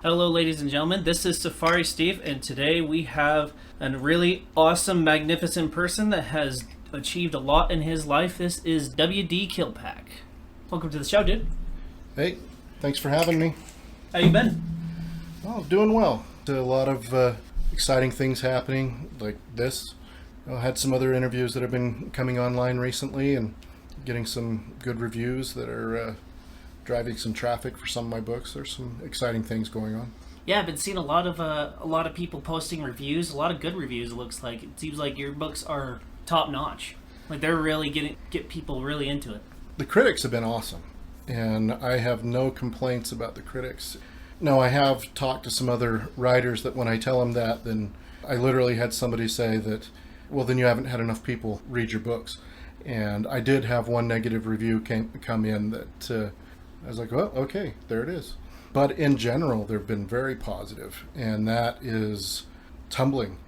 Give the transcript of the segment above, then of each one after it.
Hello, ladies and gentlemen. This is Safari Steve, and today we have a really awesome, magnificent person that has achieved a lot in his life. This is WD Killpack. Welcome to the show, dude. Hey, thanks for having me. How you been? Oh, doing well. A lot of exciting things happening like this. I had some other interviews that have been coming online recently and getting some good reviews that are driving some traffic for some of my books. There's some exciting things going on. Yeah, I've been seeing a lot of people posting reviews, a lot of good reviews. It looks like it seems like your books are top notch. Like they're really get people really into it. The critics have been awesome, and I have no complaints about the critics. No, I have talked to some other writers that when I tell them that, then I literally had somebody say that, well, then you haven't had enough people read your books. And I did have one negative review come in that I was like, well, okay, there it is. But in general, they've been very positive, and that is tumbling.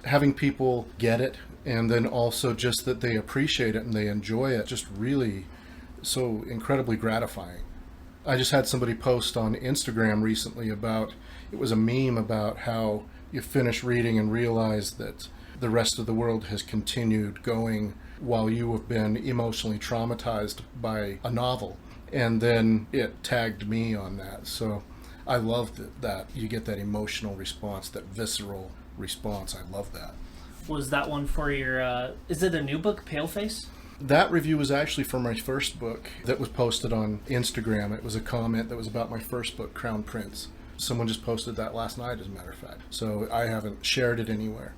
Having people get it, and then also just that they appreciate it and they enjoy it, just really so incredibly gratifying. I just had somebody post on Instagram recently about, it was a meme about how you finish reading and realize that the rest of the world has continued going while you have been emotionally traumatized by a novel. And then it tagged me on that. So I love that you get that emotional response, that visceral response. I love that. Was that one for your, is it a new book, Paleface? That review was actually for my first book that was posted on Instagram. It was a comment that was about my first book, Crown Prince. Someone just posted that last night, as a matter of fact. So I haven't shared it anywhere.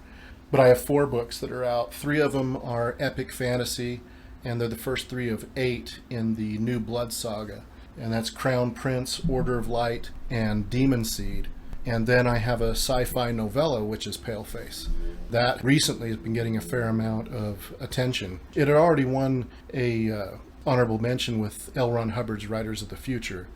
But I have 4 books that are out. 3 of them are epic fantasy, and they're the first 3 of 8 in the New Blood saga. And that's Crown Prince, Order of Light, and Demon Seed. And then I have a sci-fi novella, which is Paleface. That recently has been getting a fair amount of attention. It had already won a honorable mention with L. Ron Hubbard's Writers of the Future,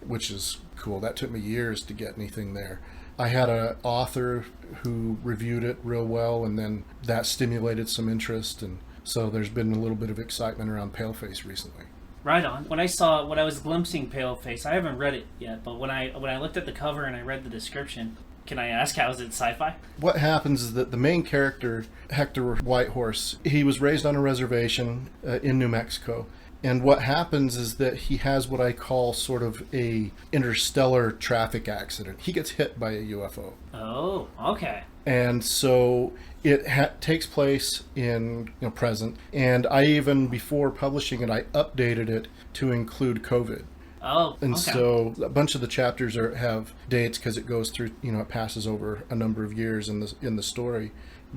which is cool. That took me years to get anything there. I had an author who reviewed it real well, and then that stimulated some interest, and so there's been a little bit of excitement around Paleface recently. Right on. When I was glimpsing Paleface, I haven't read it yet, but when I looked at the cover and I read the description, can I ask, how is it sci-fi? What happens is that the main character, Hector Whitehorse, he was raised on a reservation in New Mexico. And what happens is that he has what I call sort of a interstellar traffic accident. He gets hit by a UFO. Oh, okay. And so it takes place in present. And I even, before publishing it, I updated it to include COVID. Oh, and okay. So a bunch of the chapters have dates because it goes through, it passes over a number of years in the story.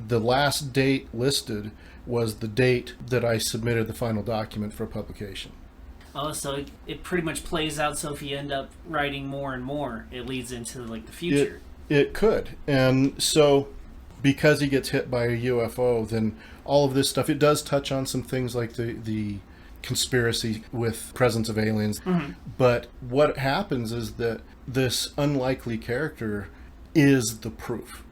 The last date listed was the date that I submitted the final document for publication. Oh, so it pretty much plays out, so if you end up writing more and more, it leads into like the future. It could. And so because he gets hit by a UFO, then all of this stuff, it does touch on some things like the conspiracy with presence of aliens. Mm-hmm. But what happens is that this unlikely character is the proof.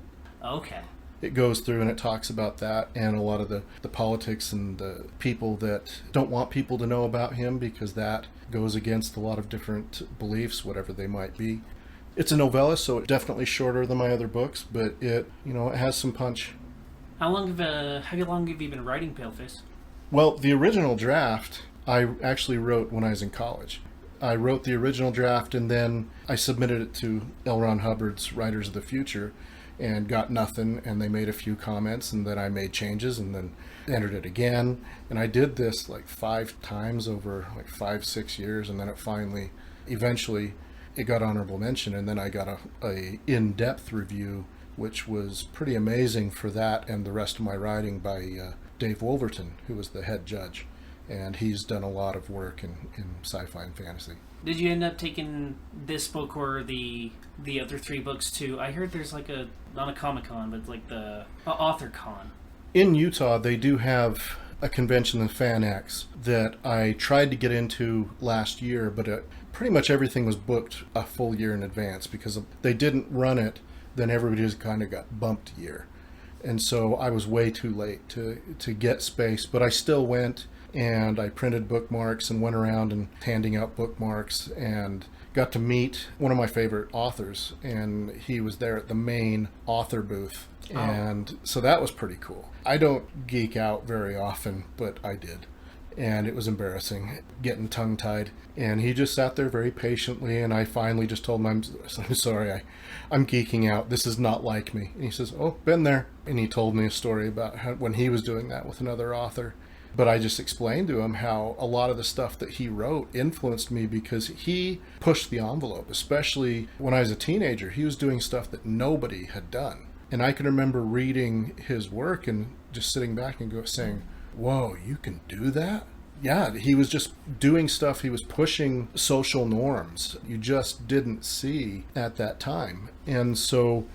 Okay. It goes through and it talks about that and a lot of the politics and the people that don't want people to know about him because that goes against a lot of different beliefs, whatever they might be. It's a novella, so it's definitely shorter than my other books, but it has some punch. How long have you been writing Paleface? Well, the original draft I actually wrote when I was in college. I wrote the original draft and then I submitted it to L. Ron Hubbard's Writers of the Future and got nothing, and they made a few comments, and then I made changes and then entered it again. And I did this like 5 times over like 5-6 years, and then eventually it got honorable mention, and then I got a in-depth review, which was pretty amazing for that and the rest of my writing by Dave Wolverton, who was the head judge. And he's done a lot of work in sci-fi and fantasy. Did you end up taking this book or the other 3 books to, I heard there's like not a Comic-Con, but like the Author Con. In Utah, they do have a convention, the FanX, that I tried to get into last year, but pretty much everything was booked a full year in advance because they didn't run it, then everybody just kind of got bumped a year. And so I was way too late to get space, but I still went and I printed bookmarks and went around and handing out bookmarks and got to meet one of my favorite authors, and he was there at the main author booth. Oh. And so that was pretty cool. I don't geek out very often, but I did. And it was embarrassing, getting tongue-tied. And he just sat there very patiently, and I finally just told him, I'm sorry, I'm geeking out. This is not like me. And he says, oh, been there. And he told me a story about how, when he was doing that with another author. But I just explained to him how a lot of the stuff that he wrote influenced me because he pushed the envelope, especially when I was a teenager. He was doing stuff that nobody had done. And I can remember reading his work and just sitting back and saying, whoa, you can do that? Yeah, he was just doing stuff. He was pushing social norms you just didn't see at that time. And so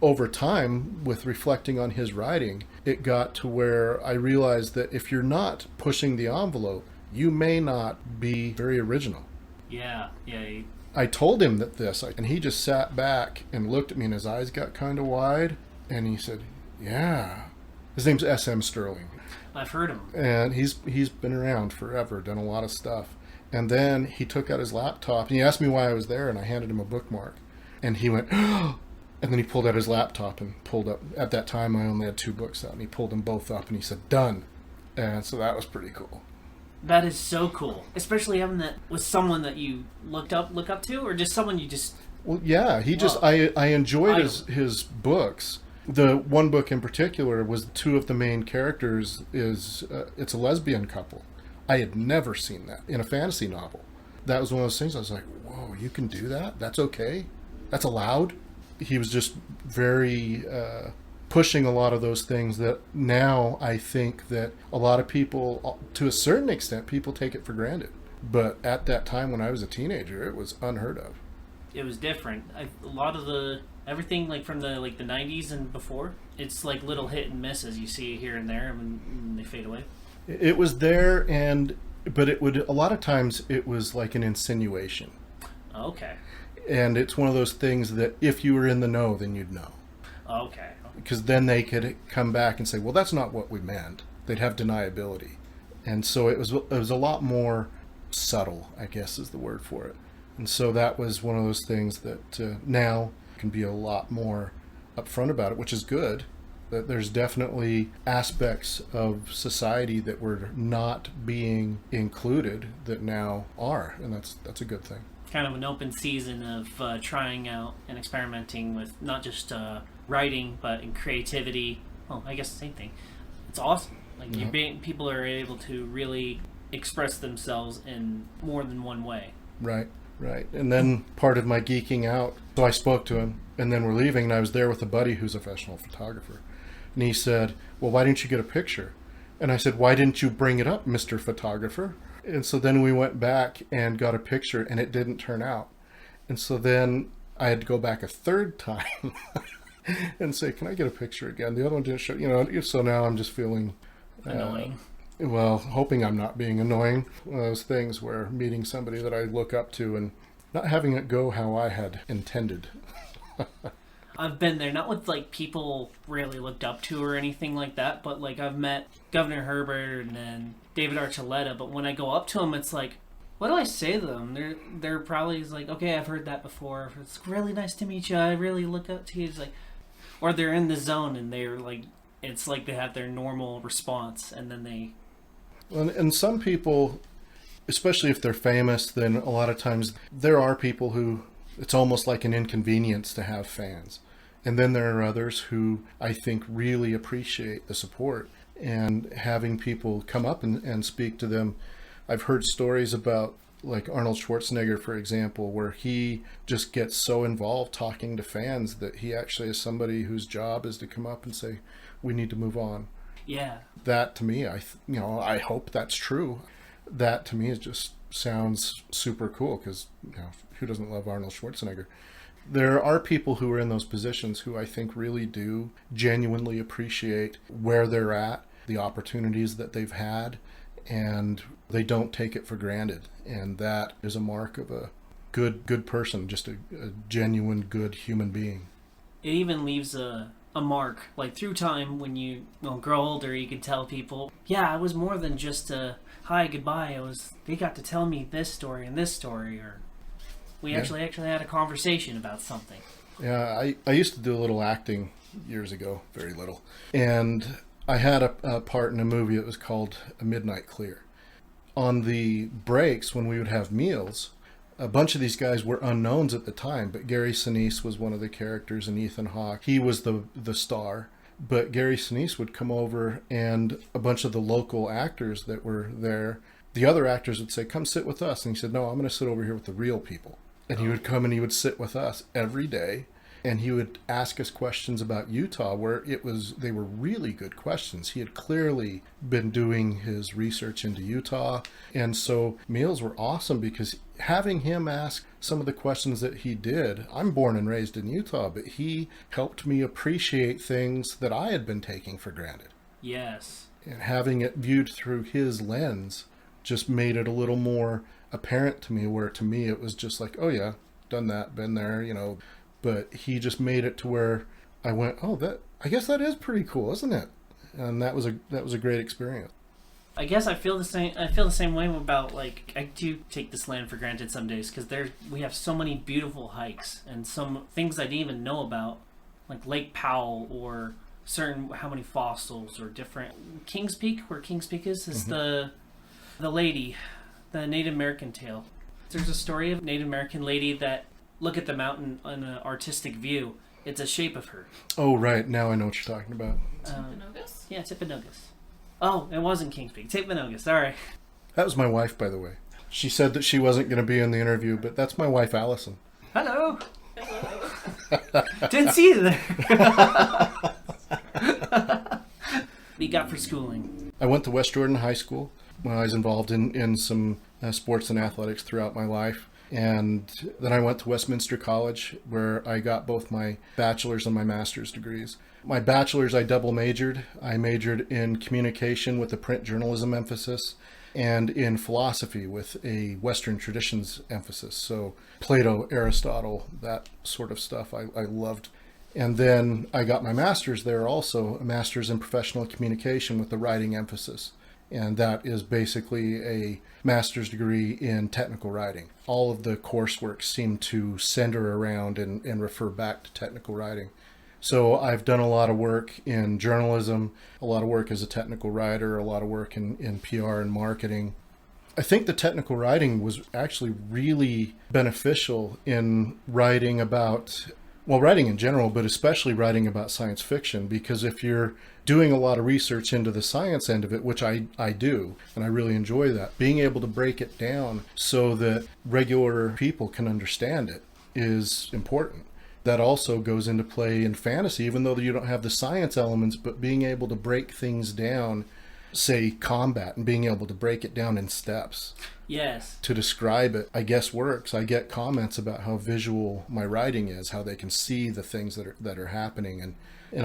over time, with reflecting on his writing, it got to where I realized that if you're not pushing the envelope, you may not be very original. Yeah. I told him and he just sat back and looked at me, and his eyes got kind of wide, and he said, yeah. His name's S.M. Sterling. I've heard him. And he's been around forever, done a lot of stuff. And then he took out his laptop, and he asked me why I was there, and I handed him a bookmark. And he went, oh! And then he pulled out his laptop and pulled up. At that time, I only had 2 books out, and he pulled them both up, and he said, done. And so that was pretty cool. That is so cool, especially having that with someone that you look up to, or just someone you just. Well, yeah, he just I enjoyed his books. The one book in particular was 2 of the main characters it's a lesbian couple. I had never seen that in a fantasy novel. That was one of those things I was like, whoa, you can do that? That's okay? That's allowed? He was just very pushing a lot of those things that now I think that a lot of people, to a certain extent, people take it for granted. But at that time when I was a teenager, it was unheard of. It was different. A lot of everything like from the 90s and before, it's like little hit and misses. You see here and there, and they fade away. It was there, but it would, a lot of times it was like an insinuation. Okay. And it's one of those things that if you were in the know, then you'd know. Okay. Because then they could come back and say, well, that's not what we meant. They'd have deniability. And so it was a lot more subtle, I guess is the word for it. And so that was one of those things that now can be a lot more upfront about it, which is good. That there's definitely aspects of society that were not being included that now are, and that's a good thing. Kind of an open season of trying out and experimenting with not just writing, but in creativity. Well, I guess the same thing. It's awesome. Like people are able to really express themselves in more than one way. Right. And then part of my geeking out, so I spoke to him, and then we're leaving, and I was there with a buddy who's a professional photographer. And he said, well, why didn't you get a picture? And I said, why didn't you bring it up, Mr. Photographer? And so then we went back and got a picture, and it didn't turn out. And so then I had to go back a third time and say, can I get a picture again? The other one didn't show, so now I'm just feeling Annoying. Well, hoping I'm not being annoying. One of those things where meeting somebody that I look up to and not having it go how I had intended. I've been there, not with like people really looked up to or anything like that, but like I've met Governor Herbert and then David Archuleta, but when I go up to them, it's like, what do I say to them? They're probably like, okay, I've heard that before. It's really nice to meet you. I really look up to you. It's like, or they're in the zone and they're like, it's like they have their normal response, and then they. And some people, especially if they're famous, then a lot of times there are people who it's almost like an inconvenience to have fans. And then there are others who I think really appreciate the support and having people come up and speak to them. I've heard stories about like Arnold Schwarzenegger, for example, where he just gets so involved talking to fans that he actually is somebody whose job is to come up and say, we need to move on. Yeah. That to me, I hope that's true. That to me is just sounds super cool because who doesn't love Arnold Schwarzenegger? There are people who are in those positions who I think really do genuinely appreciate where they're at, the opportunities that they've had, and they don't take it for granted. And that is a mark of a good person, just a genuine good human being. It even leaves a mark, like through time when you grow older, you can tell people, yeah, I was more than just a hi, goodbye. They got to tell me this story and this story, or We Yeah. actually had a conversation about something. Yeah, I used to do a little acting years ago, very little. And I had a part in a movie that was called A Midnight Clear. On the breaks, when we would have meals, a bunch of these guys were unknowns at the time, but Gary Sinise was one of the characters, and Ethan Hawke, he was the star. But Gary Sinise would come over, and a bunch of the local actors that were there, the other actors would say, "Come sit with us." And he said, "No, I'm going to sit over here with the real people." And he would come and he would sit with us every day, and he would ask us questions about Utah, where they were really good questions. He had clearly been doing his research into Utah. And so meals were awesome because having him ask some of the questions that he did, I'm born and raised in Utah, but he helped me appreciate things that I had been taking for granted. Yes. And having it viewed through his lens just made it a little more apparent to me, where to me it was just like, oh yeah, done that, been there, but he just made it to where I went, oh, I guess that is pretty cool, isn't it? And that was a great experience. I guess I feel the same. I feel the same way about, like, I do take this land for granted some days because we have so many beautiful hikes and some things I didn't even know about, like Lake Powell or how many fossils or different Kings Peak, where Kings Peak is the lady, the Native American tale. There's a story of a Native American lady that look at the mountain on an artistic view. It's a shape of her. Oh, right. Now I know what you're talking about. Timpanogos? Yeah, Timpanogos. Oh, it wasn't Kings Peak. Timpanogos, sorry. That was my wife, by the way. She said that she wasn't going to be in the interview, but that's my wife, Allison. Hello. Hello. Didn't see you there. What you got for schooling? I went to West Jordan High School. I was involved in some sports and athletics throughout my life. And then I went to Westminster College, where I got both my bachelor's and my master's degrees. My bachelor's, I double majored. I majored in communication with a print journalism emphasis and in philosophy with a Western traditions emphasis. So Plato, Aristotle, that sort of stuff I loved. And then I got my master's there also, a master's in professional communication with a writing emphasis. And that is basically a master's degree in technical writing. All of the coursework seemed to center around and refer back to technical writing. So I've done a lot of work in journalism, a lot of work as a technical writer, a lot of work in PR and marketing. I think the technical writing was actually really beneficial in writing about, well, writing in general, but especially writing about science fiction, because if you're doing a lot of research into the science end of it, which I do, and I really enjoy that, being able to break it down so that regular people can understand it is important. That also goes into play in fantasy, even though you don't have the science elements, but being able to break things down, say combat, and being able to break it down in steps. Yes. To describe it, I guess works. I get comments about how visual my writing is, how they can see the things that are happening, and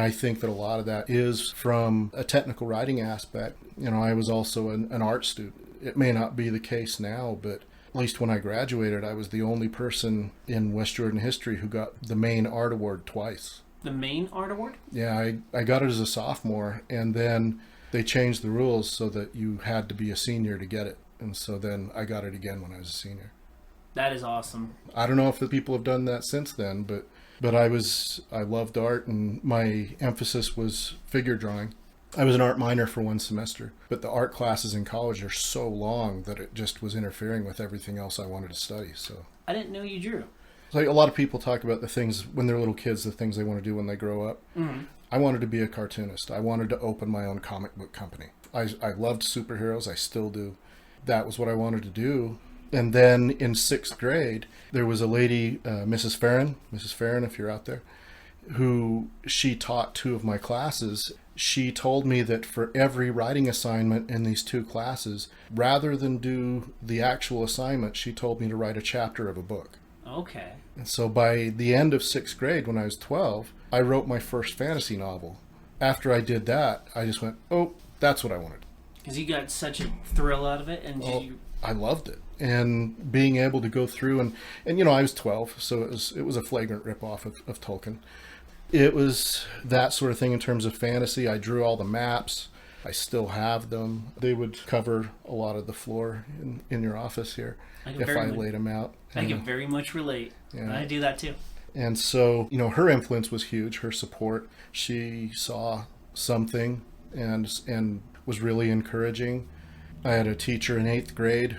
I think that a lot of that is from a technical writing aspect. I was also an art student. It may not be the case now, but at least when I graduated, I was the only person in West Jordan history who got the main art award twice. The main art award? Yeah, I got it as a sophomore, and then they changed the rules so that you had to be a senior to get it. And so then I got it again when I was a senior. That is awesome. I don't know if the people have done that since then, but I loved art, and my emphasis was figure drawing. I was an art minor for one semester, but the art classes in college are so long that it just was interfering with everything else I wanted to study. So I didn't know you drew. like a lot of people talk about the things when they're little kids, the things they want to do when they grow up. Mm-hmm. I wanted to be a cartoonist. I wanted to open my own comic book company. I loved superheroes. I still do. That was what I wanted to do. And then in 6th grade, there was a lady, Mrs. Farron, if you're out there, who she taught 2 of my classes. She told me that for every writing assignment in these 2 classes, rather than do the actual assignment, she told me to write a chapter of a book. Okay. And so by the end of 6th grade, when I was 12, I wrote my first fantasy novel. After I did that, I just went, oh, that's what I wanted. Because you got such a thrill out of it, and I loved it. And being able to go through and I was 12, so it was a flagrant ripoff of Tolkien. It was that sort of thing in terms of fantasy. I drew all the maps. I still have them. They would cover a lot of the floor in your office here if I laid them out. I can very much relate. Yeah. I do that too. And so, her influence was huge, her support. She saw something and was really encouraging. I had a teacher in 8th grade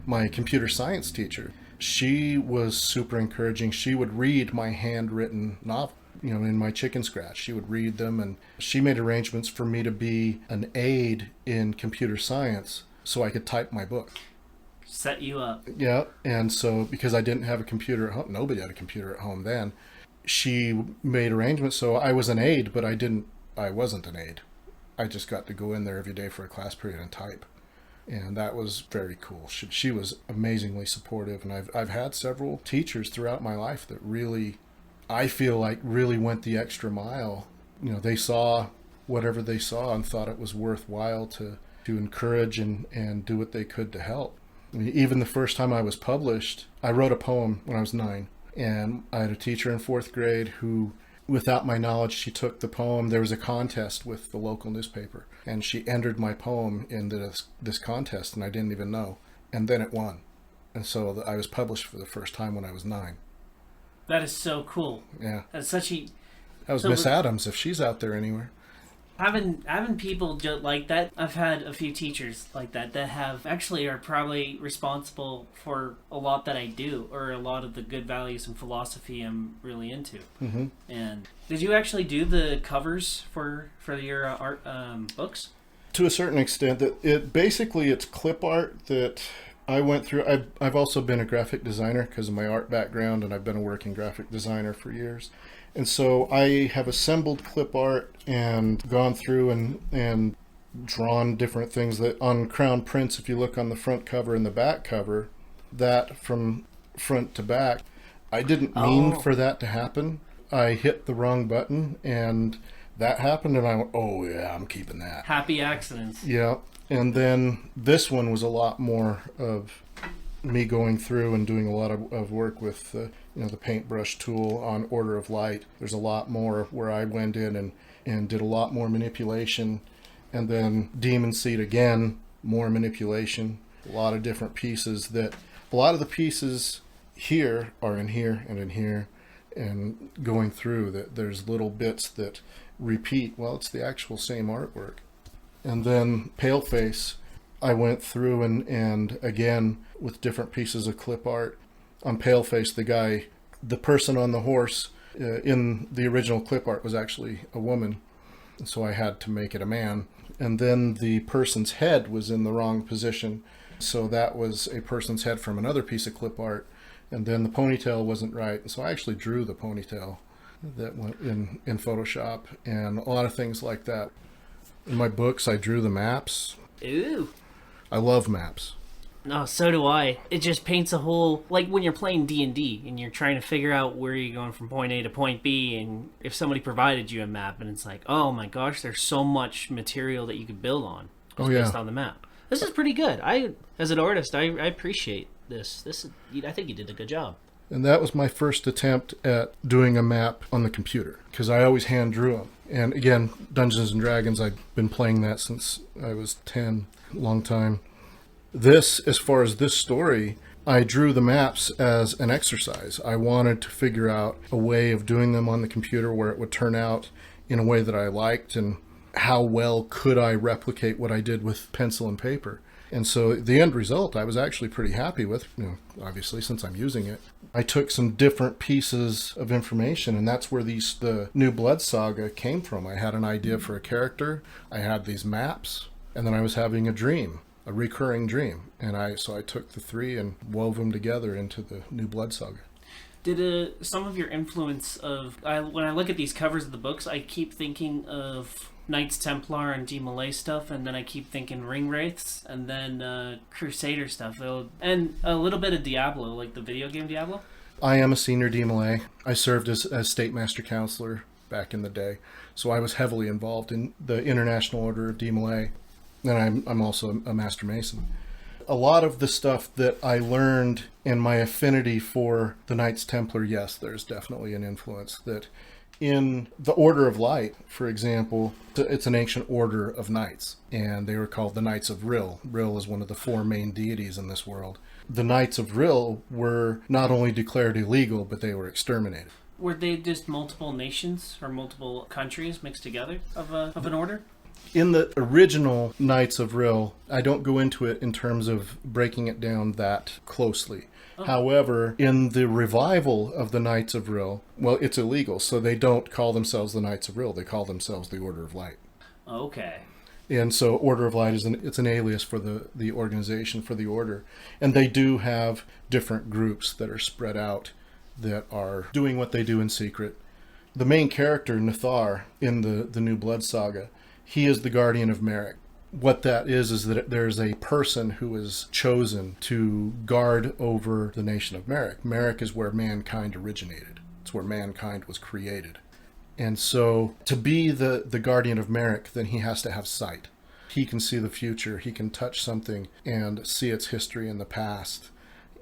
my computer science teacher, she was super encouraging. She would read my handwritten novel, in my chicken scratch. She would read them, and she made arrangements for me to be an aide in computer science so I could type my book. Set you up. Yeah, and so because I didn't have a computer at home, nobody had a computer at home then, she made arrangements so I was an aide, but I wasn't an aide. I just got to go in there every day for a class period and type. And that was very cool. She was amazingly supportive, and I've had several teachers throughout my life that really, I feel like, really went the extra mile. They saw whatever they saw and thought it was worthwhile to encourage and do what they could to help. I mean, even the first time I was published, I wrote a poem when I was 9, and I had a teacher in 4th grade who, without my knowledge, she took the poem. There was a contest with the local newspaper, and she entered my poem into this contest, and I didn't even know. And then it won. And so I was published for the first time when I was 9. That is so cool. Yeah. That's such a... That was Miss Adams, if she's out there anywhere. Having people like that, I've had a few teachers like that have actually are probably responsible for a lot that I do, or a lot of the good values and philosophy I'm really into. Mm-hmm. And did you actually do the covers for your art books? To a certain extent, it's clip art that I went through. I've also been a graphic designer because of my art background, and I've been a working graphic designer for years. And so I have assembled clip art and gone through and drawn different things that on Crown Prince, if you look on the front cover and the back cover, that from front to back, I didn't mean for that to happen. I hit the wrong button and that happened, and I went, oh yeah, I'm keeping that. Happy accidents. Yeah. And then this one was a lot more of me going through and doing a lot of work with the paintbrush tool on order of light. There's a lot more where I went in and did a lot more manipulation, and then Demon Seed again, more manipulation, a lot of different pieces. That a lot of the pieces here are in here and in here, and going through that there's little bits that repeat. Well, it's the actual same artwork. And then Paleface, I went through and again with different pieces of clip art. On Paleface, the person on the horse in the original clip art was actually a woman, so I had to make it a man. And then the person's head was in the wrong position, so that was a person's head from another piece of clip art. And then the ponytail wasn't right, so I actually drew the ponytail that went in Photoshop, and a lot of things like that. In my books, I drew the maps. Ooh. I love maps. No, so do I. It just paints a whole, like when you're playing D&D and you're trying to figure out where you're going from point A to point B, and if somebody provided you a map and it's like, oh my gosh, there's so much material that you could build on based on the map. This is pretty good. As an artist, I appreciate this. I think you did a good job. And that was my first attempt at doing a map on the computer, because I always hand drew them. And again, Dungeons and Dragons, I've been playing that since I was 10, long time. This, as far as this story, I drew the maps as an exercise. I wanted to figure out a way of doing them on the computer where it would turn out in a way that I liked, and how well could I replicate what I did with pencil and paper. And so the end result I was actually pretty happy with, obviously, since I'm using it. I took some different pieces of information, and that's where the New Blood Saga came from. I had an idea for a character, I had these maps, and then I was having a dream, a recurring dream. And so I took the three and wove them together into the New Blood Saga. Did some of your influence when I look at these covers of the books, I keep thinking of Knights Templar and D-Malay stuff, and then I keep thinking Ring Wraiths, and then Crusader stuff, and a little bit of Diablo, like the video game Diablo. I am a senior D-Malay. I served as State Master Counselor back in the day, so I was heavily involved in the International Order of D-Malay, and I'm also a Master Mason. A lot of the stuff that I learned in my affinity for the Knights Templar, yes, there's definitely an influence that In the Order of Light, for example, it's an ancient order of knights, and they were called the Knights of Ril. Ril is one of the four main deities in this world. The Knights of Ril were not only declared illegal, but they were exterminated. Were they just multiple nations or multiple countries mixed together of an order? In the original Knights of Ril, I don't go into it in terms of breaking it down that closely. Oh. However, in the revival of the Knights of Ril, well, it's illegal, so they don't call themselves the Knights of Ril. They call themselves the Order of Light. Okay. And so Order of Light it's an alias for the organization, for the order. And they do have different groups that are spread out that are doing what they do in secret. The main character, Nithar, in the New Blood Saga, he is the guardian of Merrick. What that is that there's a person who is chosen to guard over the nation of Merrick. Merrick is where mankind originated. It's where mankind was created. And so to be the guardian of Merrick, then he has to have sight. He can see the future. He can touch something and see its history in the past.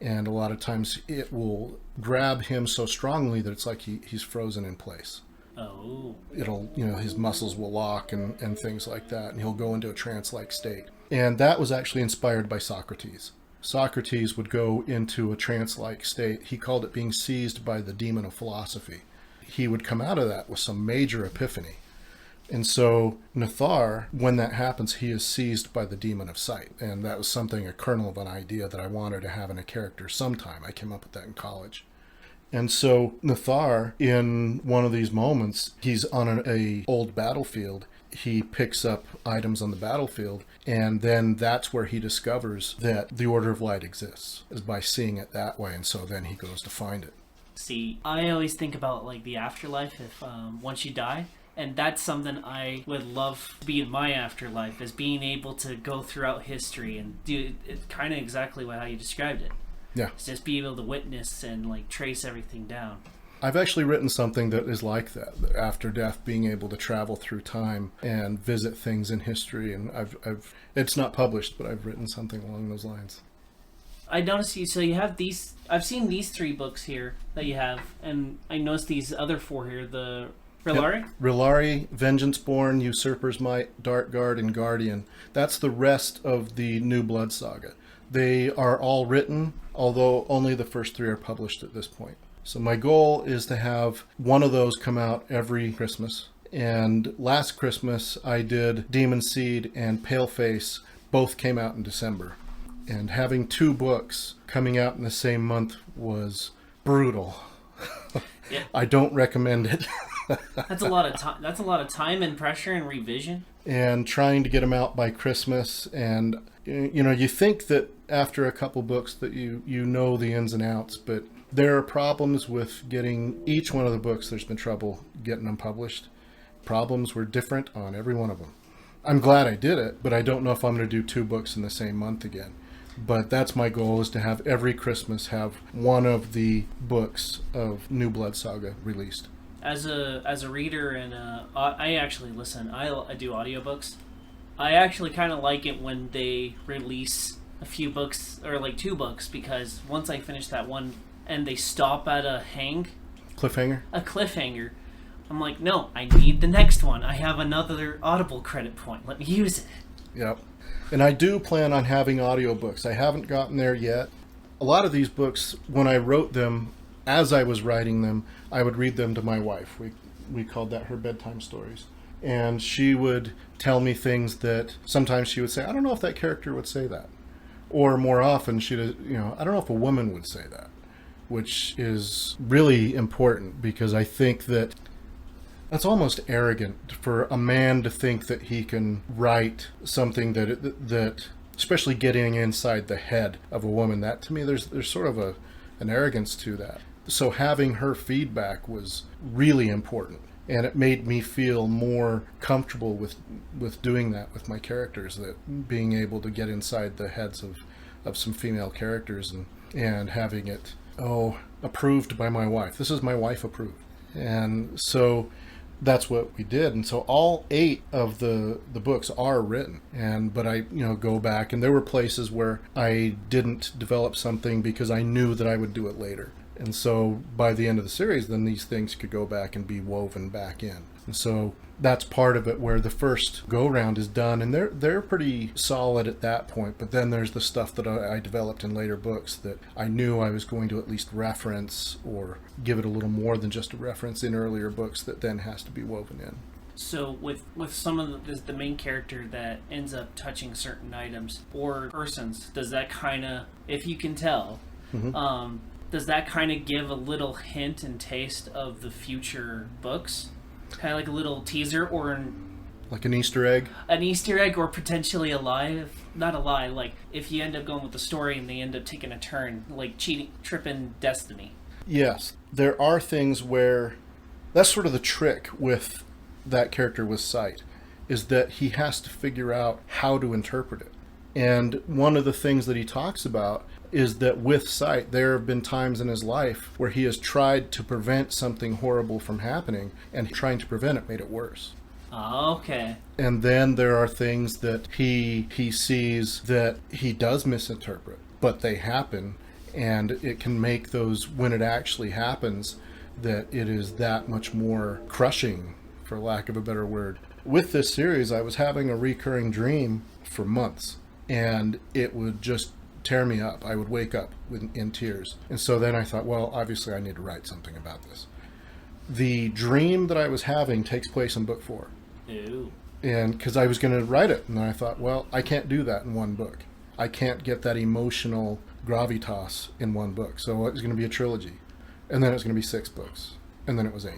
And a lot of times it will grab him so strongly that it's like he's frozen in place. Oh. It'll, his muscles will lock and things like that, and he'll go into a trance-like state. And that was actually inspired by Socrates. Socrates would go into a trance-like state. He called it being seized by the demon of philosophy. He would come out of that with some major epiphany. And so Nithar, when that happens, he is seized by the demon of sight. And that was a kernel of an idea that I wanted to have in a character sometime. I came up with that in college. And so Nithar, in one of these moments, he's on a old battlefield. He picks up items on the battlefield, and then that's where he discovers that the Order of Light exists, is by seeing it that way. And so then he goes to find it. See, I always think about like the afterlife if once you die. And that's something I would love to be in my afterlife, is being able to go throughout history and do it kind of exactly how you described it. Yeah. It's just be able to witness and like trace everything down. I've actually written something that is like that, after death, being able to travel through time and visit things in history. And it's not published, but I've written something along those lines. I noticed you have these, I've seen these 3 books here that you have, and I noticed these other 4 here, the Rilari? Yep. Rilari, Vengeance-Born, Usurper's Might, Dark Guard, and Guardian. That's the rest of the New Blood Saga. They are all written, although only the first 3 are published at this point. So my goal is to have one of those come out every Christmas. And last Christmas I did Demon Seed and Paleface. Both came out in December. And having 2 books coming out in the same month was brutal. Yeah. I don't recommend it. That's a lot of time. That's a lot of time and pressure and revision. And trying to get them out by Christmas, and you think that after a couple books that you know the ins and outs, but there are problems with getting each one of the books. There's been trouble getting them published. Problems were different on every one of them. I'm glad I did it, but I don't know if I'm going to do 2 books in the same month again. But that's my goal, is to have every Christmas have one of the books of New Blood Saga released. As a reader, and I actually listen. I do audiobooks. I actually kind of like it when they release a few books, or like 2 books, because once I finish that one and they stop at a cliffhanger, I'm like, no, I need the next one. I have another Audible credit point. Let me use it. Yep. And I do plan on having audiobooks. I haven't gotten there yet. A lot of these books, when I wrote them, as I was writing them, I would read them to my wife. We called that her bedtime stories. And she would tell me things that sometimes she would say, I don't know if that character would say that. Or more often, she'd, I don't know if a woman would say that, which is really important, because I think that that's almost arrogant for a man to think that he can write something that especially getting inside the head of a woman. That, to me, there's sort of an arrogance to that. So having her feedback was really important, and it made me feel more comfortable with doing that with my characters, that being able to get inside the heads of some female characters and having it approved by my wife. This is my wife approved. And so that's what we did. And so all 8 of the books are written, but I go back, and there were places where I didn't develop something because I knew that I would do it later. And so by the end of the series, then these things could go back and be woven back in. And so that's part of it, where the first go-round is done, and they're pretty solid at that point. But then there's the stuff that I developed in later books that I knew I was going to at least reference or give it a little more than just a reference in earlier books that then has to be woven in. So with some of the main character that ends up touching certain items or persons, does that kind of, if you can tell, does that kind of give a little hint and taste of the future books? Kind of like a little teaser, or like an Easter egg? An Easter egg, or potentially a lie. Not a lie, like if you end up going with the story and they end up taking a turn, like tripping destiny. Yes. There are things where that's sort of the trick with that character with sight, is that he has to figure out how to interpret it. And one of the things that he talks about is that with sight, there have been times in his life where he has tried to prevent something horrible from happening, and trying to prevent it made it worse. Okay. And then there are things that he sees that he does misinterpret, but they happen, and it can make those, when it actually happens, that it is that much more crushing, for lack of a better word. With this series, I was having a recurring dream for months, and it would just tear me up. I would wake up in tears. And so then I thought, well, obviously I need to write something about this. The dream that I was having takes place in book 4. Ew. And because I was going to write it, and then I thought, well, I can't do that in one book. I can't get that emotional gravitas in one book. So it was going to be a trilogy. And then it was going to be 6 books. And then it was 8.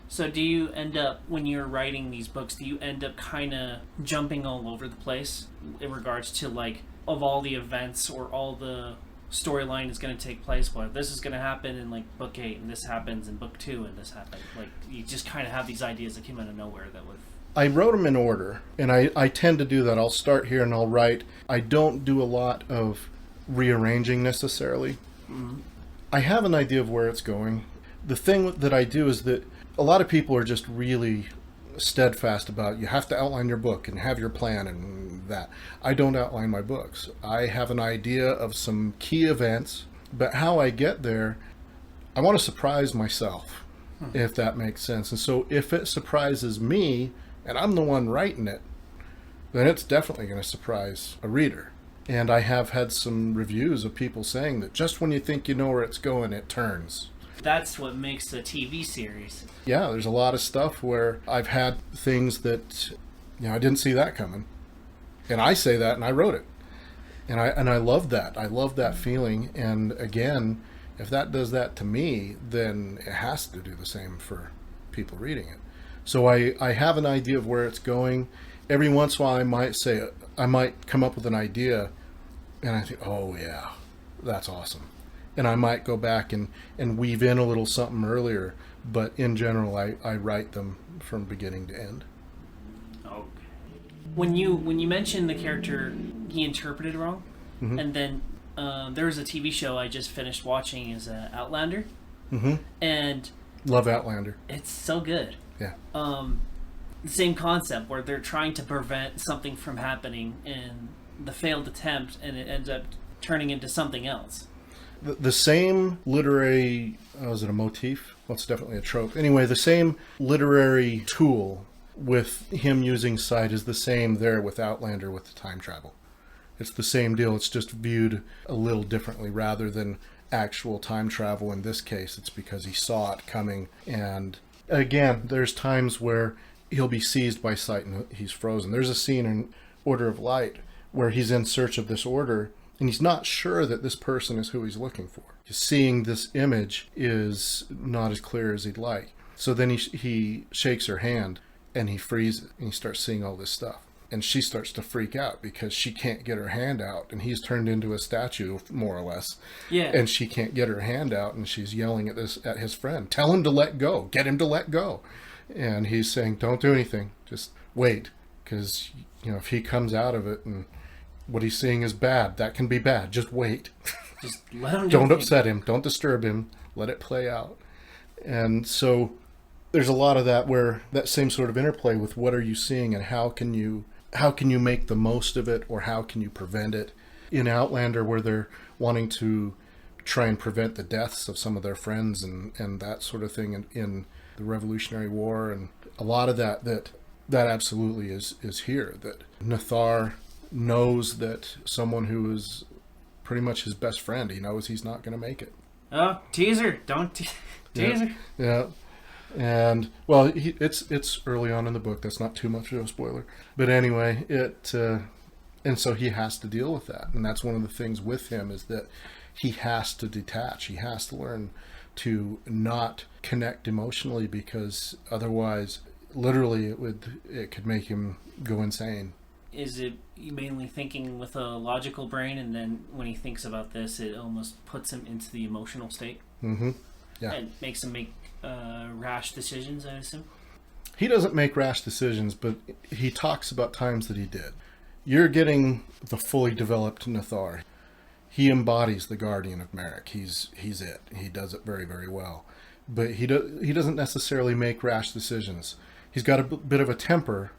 So do you end up, when you're writing these books, do you end up kind of jumping all over the place in regards to, like, of all the events or all the storyline is going to take place? Well, this is going to happen in, like, book 8, and this happens in book 2, and this happens. Like, you just kind of have these ideas that came out of nowhere that would... I wrote them in order, and I tend to do that. I'll start here and I'll write. I don't do a lot of rearranging necessarily. Mm-hmm. I have an idea of where it's going. The thing that I do is that a lot of people are just really steadfast about, you have to outline your book and have your plan and that. I don't outline my books. I have an idea of some key events, but how I get there, I want to surprise myself, if that makes sense. And so if it surprises me and I'm the one writing it, then it's definitely going to surprise a reader. And I have had some reviews of people saying that just when you think you know where it's going, it turns. That's what makes a TV series. Yeah, there's a lot of stuff where I've had things that, I didn't see that coming. And I say that, and I wrote it. And I love that. I love that feeling. And again, if that does that to me, then it has to do the same for people reading it. So I have an idea of where it's going. Every once in a while I might come up with an idea, and I think, oh yeah, that's awesome. And I might go back and weave in a little something earlier, but in general, I write them from beginning to end. Okay. When you mentioned the character, he interpreted wrong, mm-hmm. and then there was a TV show I just finished watching, is Outlander, mm-hmm. and love Outlander. It's so good. Yeah. The same concept where they're trying to prevent something from happening, and the failed attempt, and it ends up turning into something else. The same literary, is it a motif? Well, it's definitely a trope. Anyway, the same literary tool with him using sight is the same there with Outlander with the time travel. It's the same deal. It's just viewed a little differently rather than actual time travel. In this case, it's because he saw it coming. And again, there's times where he'll be seized by sight and he's frozen. There's a scene in Order of Light where he's in search of this order, and he's not sure that this person is who he's looking for. Seeing this image is not as clear as he'd like. So then he shakes her hand, and he freezes, and he starts seeing all this stuff. And she starts to freak out because she can't get her hand out, and he's turned into a statue, more or less. Yeah. And she can't get her hand out, and she's yelling at his friend, tell him to let go, get him to let go. And he's saying, don't do anything, just wait, because if he comes out of it and what he's seeing is bad, that can be bad. Just wait. Just let him. Don't upset him. Don't disturb him. Let it play out. And so there's a lot of that where that same sort of interplay with what are you seeing and how can you make the most of it, or how can you prevent it. In Outlander, where they're wanting to try and prevent the deaths of some of their friends and that sort of thing in the Revolutionary War. And a lot of that absolutely is here, that Nathar knows that someone who is pretty much his best friend, he knows he's not going to make it. Oh, teaser! Don't teaser. Yeah. And well, it's early on in the book. That's not too much of a spoiler. But anyway, and so he has to deal with that. And that's one of the things with him, is that he has to detach. He has to learn to not connect emotionally, because otherwise, literally, it could make him go insane. Is it mainly thinking with a logical brain, and then when he thinks about this, it almost puts him into the emotional state? Mm-hmm. Yeah. And makes him make rash decisions, I assume? He doesn't make rash decisions, but he talks about times that he did. You're getting the fully developed Nathar. He embodies the guardian of Merrick. He's it. He does it very, very well. But he doesn't necessarily make rash decisions. He's got a bit of a temper.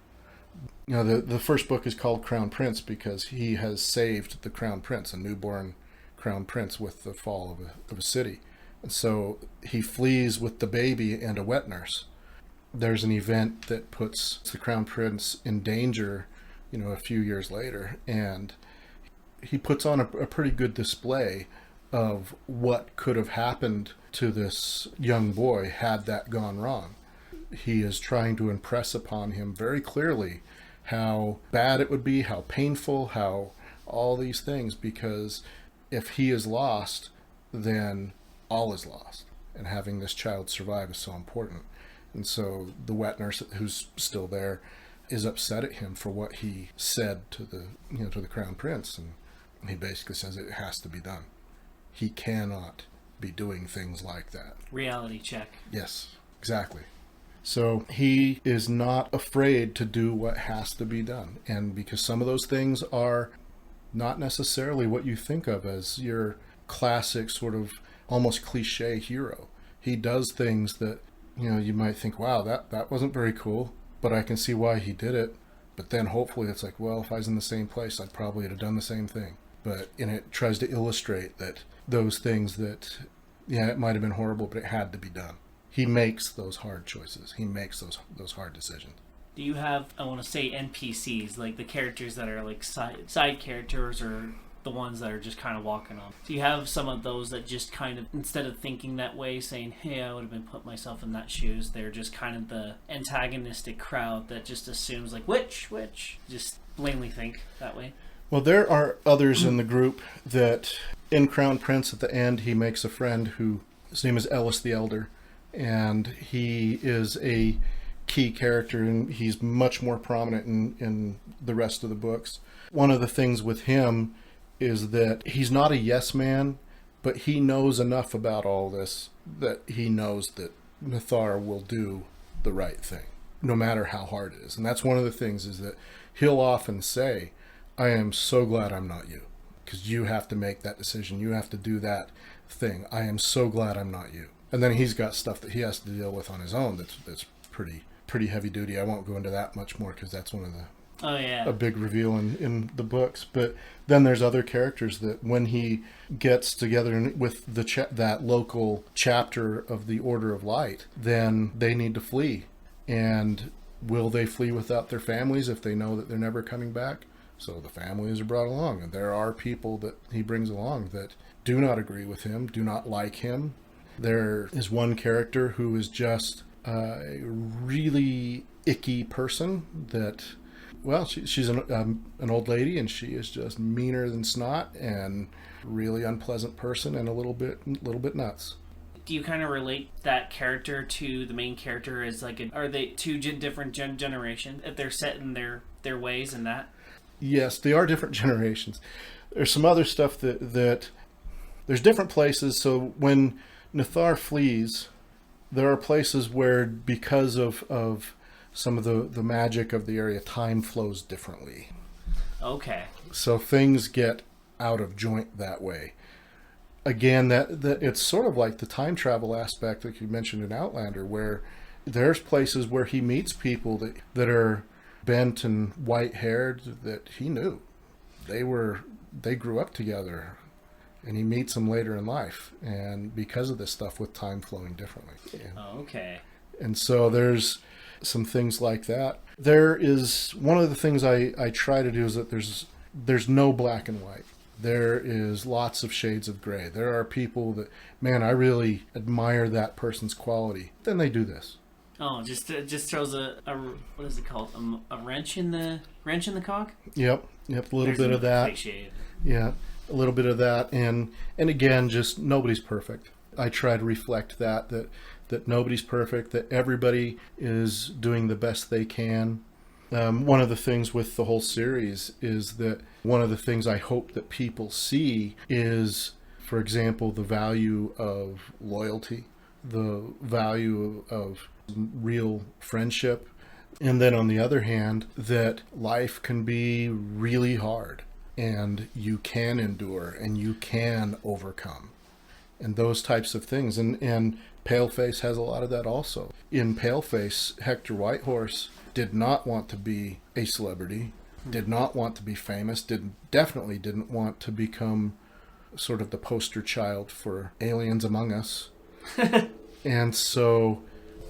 You know, the first book is called Crown Prince because he has saved the Crown Prince, a newborn Crown Prince, with the fall of a city. And so he flees with the baby and a wet nurse. There's an event that puts the Crown Prince in danger, a few years later, and he puts on a pretty good display of what could have happened to this young boy had that gone wrong. He is trying to impress upon him very clearly how bad it would be, how painful, how all these things, because if he is lost, then all is lost. And having this child survive is so important. And so the wet nurse, who's still there, is upset at him for what he said to the Crown Prince, and he basically says it has to be done. He cannot be doing things like that. Reality check. Yes, exactly. So he is not afraid to do what has to be done. And because some of those things are not necessarily what you think of as your classic sort of almost cliche hero. He does things that, you might think, wow, that wasn't very cool, but I can see why he did it. But then hopefully it's like, well, if I was in the same place, I'd probably have done the same thing. And it tries to illustrate that those things that, it might have been horrible, but it had to be done. He makes those hard choices. He makes those hard decisions. Do you have, I want to say, NPCs, like the characters that are like side characters, or the ones that are just kind of walking on? Do you have some of those that just kind of, instead of thinking that way, saying, hey, I would have been put myself in that shoes, they're just kind of the antagonistic crowd that just assumes, like, which, just blatantly think that way? Well, there are others in the group that, in Crown Prince, at the end, he makes a friend who, his name is Ellis the Elder, and he is a key character, and he's much more prominent in the rest of the books. One of the things with him is that he's not a yes man, but he knows enough about all this that he knows that Nathar will do the right thing, no matter how hard it is. And that's one of the things, is that he'll often say, I am so glad I'm not you, because you have to make that decision. You have to do that thing. I am so glad I'm not you. And then he's got stuff that he has to deal with on his own that's pretty heavy duty. I won't go into that much more because that's one of the a big reveal in the books. But then there's other characters that when he gets together with that local chapter of the Order of Light, then they need to flee. And will they flee without their families if they know that they're never coming back? So the families are brought along, and there are people that he brings along that do not agree with him, do not like him. There is one character who is just a really icky person that, well, she's an old lady, and she is just meaner than snot, and really unpleasant person, and a little bit nuts. Do you kind of relate that character to the main character as like, are they two different generations if they're set in their ways and that? Yes, they are different generations. There's some other stuff that there's different places. So when Nathar flees, there are places where, because of some of the magic of the area, time flows differently. Okay. So things get out of joint that way. Again, that it's sort of like the time travel aspect that you mentioned in Outlander, where there's places where he meets people that are bent and white-haired that he knew. They grew up together. and he meets them later in life, and because of this stuff with time flowing differently. Oh, okay. And so there's some things like that. There is one of the things I try to do is that there's no black and white. There is lots of shades of gray. There are people that, man, I really admire that person's quality. Then they do this. Oh, just throws a what is it called? A wrench in the cock. Yep, a little There's bit of another that. cliche. Yeah, a little bit of that, and again, just nobody's perfect. I try to reflect that nobody's perfect, that everybody is doing the best they can. One of the things with the whole series is that one of the things I hope that people see is, for example, the value of loyalty, the value of real friendship, and then on the other hand, that life can be really hard and you can endure and you can overcome, and those types of things. And Paleface has a lot of that also. In Paleface, Hector Whitehorse did not want to be a celebrity, did not want to be famous, definitely didn't want to become sort of the poster child for aliens among us.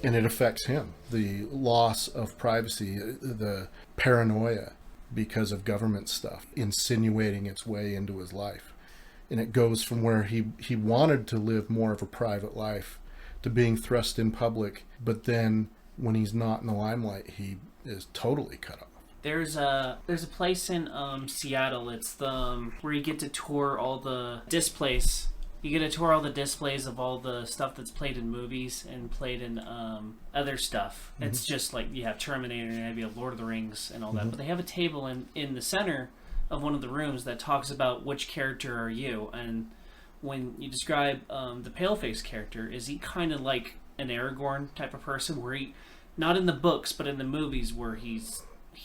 And it affects him. The loss of privacy, the paranoia because of government stuff insinuating its way into his life. And it goes from where he wanted to live more of a private life to being thrust in public, but then when he's not in the limelight, he is totally cut off. There's a place in Seattle. It's where you get to tour all the displays. You get to tour all the displays of all the stuff that's played in movies and played in other stuff. Mm-hmm. It's just like you have Terminator and you have Lord of the Rings and all that. Mm-hmm. But they have a table in the center of one of the rooms that talks about which character are you. And when you describe the Paleface character, is he kind of like an Aragorn type of person, where he, not in the books but in the movies, where he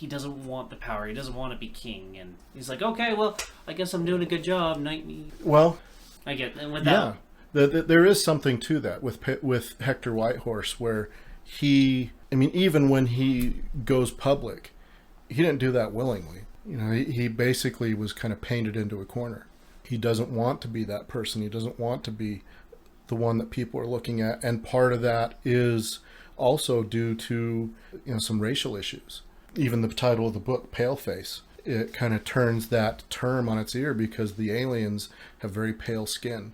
doesn't want the power, he doesn't want to be king, and he's like, okay, well, I guess I'm doing a good job, knight me. Well, I get, and with that, there is something to that with Hector Whitehorse, where even when he goes public, he didn't do that willingly. He basically was kind of painted into a corner. He doesn't want to be that person. He doesn't want to be the one that people are looking at, and part of that is also due to some racial issues. Even the title of the book, Paleface, it kind of turns that term on its ear because the aliens have very pale skin,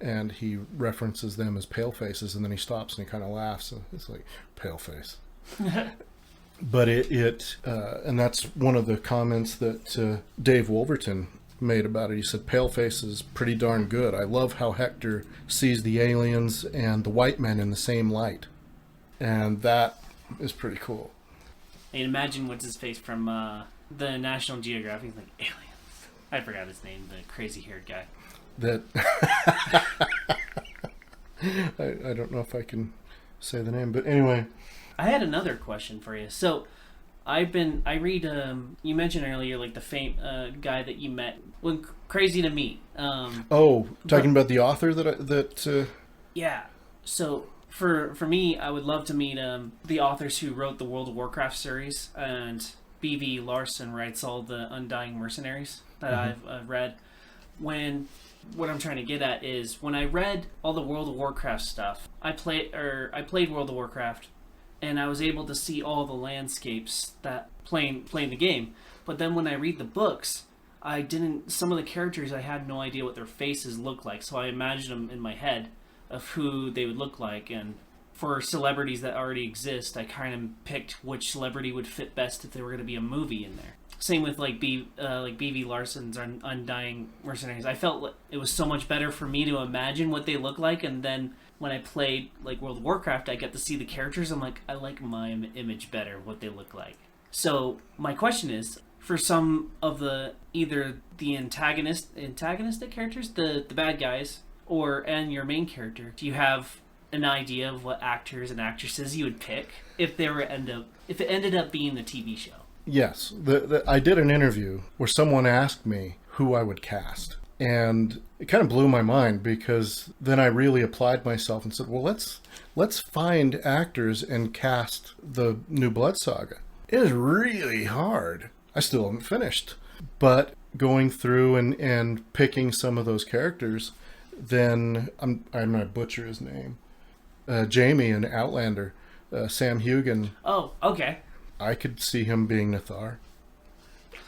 and he references them as palefaces, and then he stops and he kind of laughs, and it's like, paleface. But and that's one of the comments that Dave Wolverton made about it. He said, Paleface is pretty darn good. I love how Hector sees the aliens and the white men in the same light. And that is pretty cool. And imagine what's his face from the National Geographic. He's like, aliens. I forgot his name, the crazy haired guy. That I don't know if I can say the name, but anyway. I had another question for you. So I read, you mentioned earlier, like the guy that you met, crazy to meet. Talking about the author that. Yeah. So for me, I would love to meet the authors who wrote the World of Warcraft series, and B.V. Larson writes all the Undying Mercenaries that I've read. What I'm trying to get at is, when I read all the World of Warcraft stuff, I played World of Warcraft, and I was able to see all the landscapes that playing the game. But then when I read the books, some of the characters, I had no idea what their faces looked like, so I imagined them in my head of who they would look like. And for celebrities that already exist, I kind of picked which celebrity would fit best if there were going to be a movie in there. Same with like B.V. Larson's Undying Mercenaries. I felt like it was so much better for me to imagine what they look like, and then when I played like World of Warcraft, I get to see the characters. I'm like, I like my image better, what they look like. So my question is, for some of either the antagonistic characters, the bad guys, and your main character, do you have an idea of what actors and actresses you would pick if it ended up being the TV show? Yes. I did an interview where someone asked me who I would cast. And it kind of blew my mind, because then I really applied myself and said, well, let's find actors and cast the New Blood Saga. It is really hard. I still haven't finished. But going through and picking some of those characters, then I'm going to butcher his name. Jamie in Outlander, Sam Hugan. Oh, okay. I could see him being Nathar.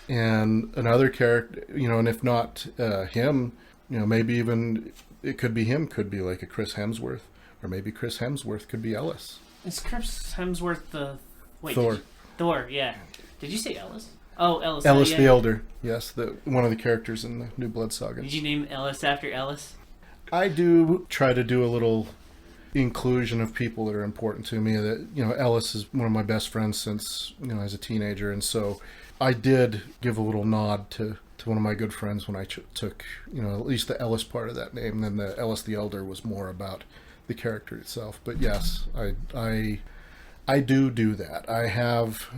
And another character, and if not him, maybe even it could be him, could be like a Chris Hemsworth, or maybe Chris Hemsworth could be Ellis. Is Chris Hemsworth the... Wait, Thor. Thor, yeah. Did you say Ellis? Oh, Ellis. Ellis yeah. the Elder, yes, one of the characters in the New Blood Saga. Did you name Ellis after Ellis? I do try to do a little inclusion of people that are important to me. That Ellis is one of my best friends since as a teenager, and so I did give a little nod to one of my good friends when I took at least the Ellis part of that name. And then the Ellis the Elder was more about the character itself. But yes, I do that. I have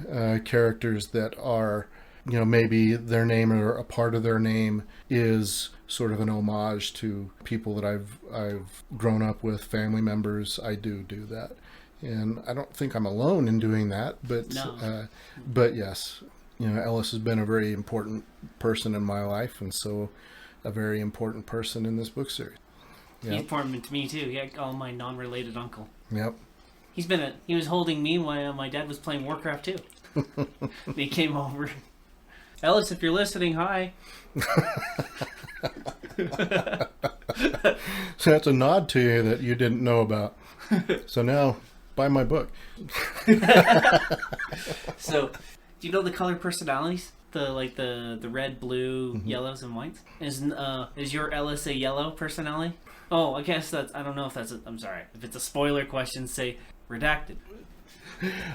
characters that are maybe their name or a part of their name is sort of an homage to people that I've grown up with, family members. I do that, and I don't think I'm alone in doing that. But No. But yes, Ellis has been a very important person in my life, and so a very important person in this book series. He's Yep. important to me too. Yeah, all my non-related uncle. Yep. He was holding me while my dad was playing Warcraft 2. He came over. Ellis, if you're listening, hi. So that's a nod to you that you didn't know about. So now, buy my book. So, do you know the color personalities? The red, blue, yellows, and whites? Is your Ellis a yellow personality? Oh, I guess I don't know if I'm sorry. If it's a spoiler question, say redacted.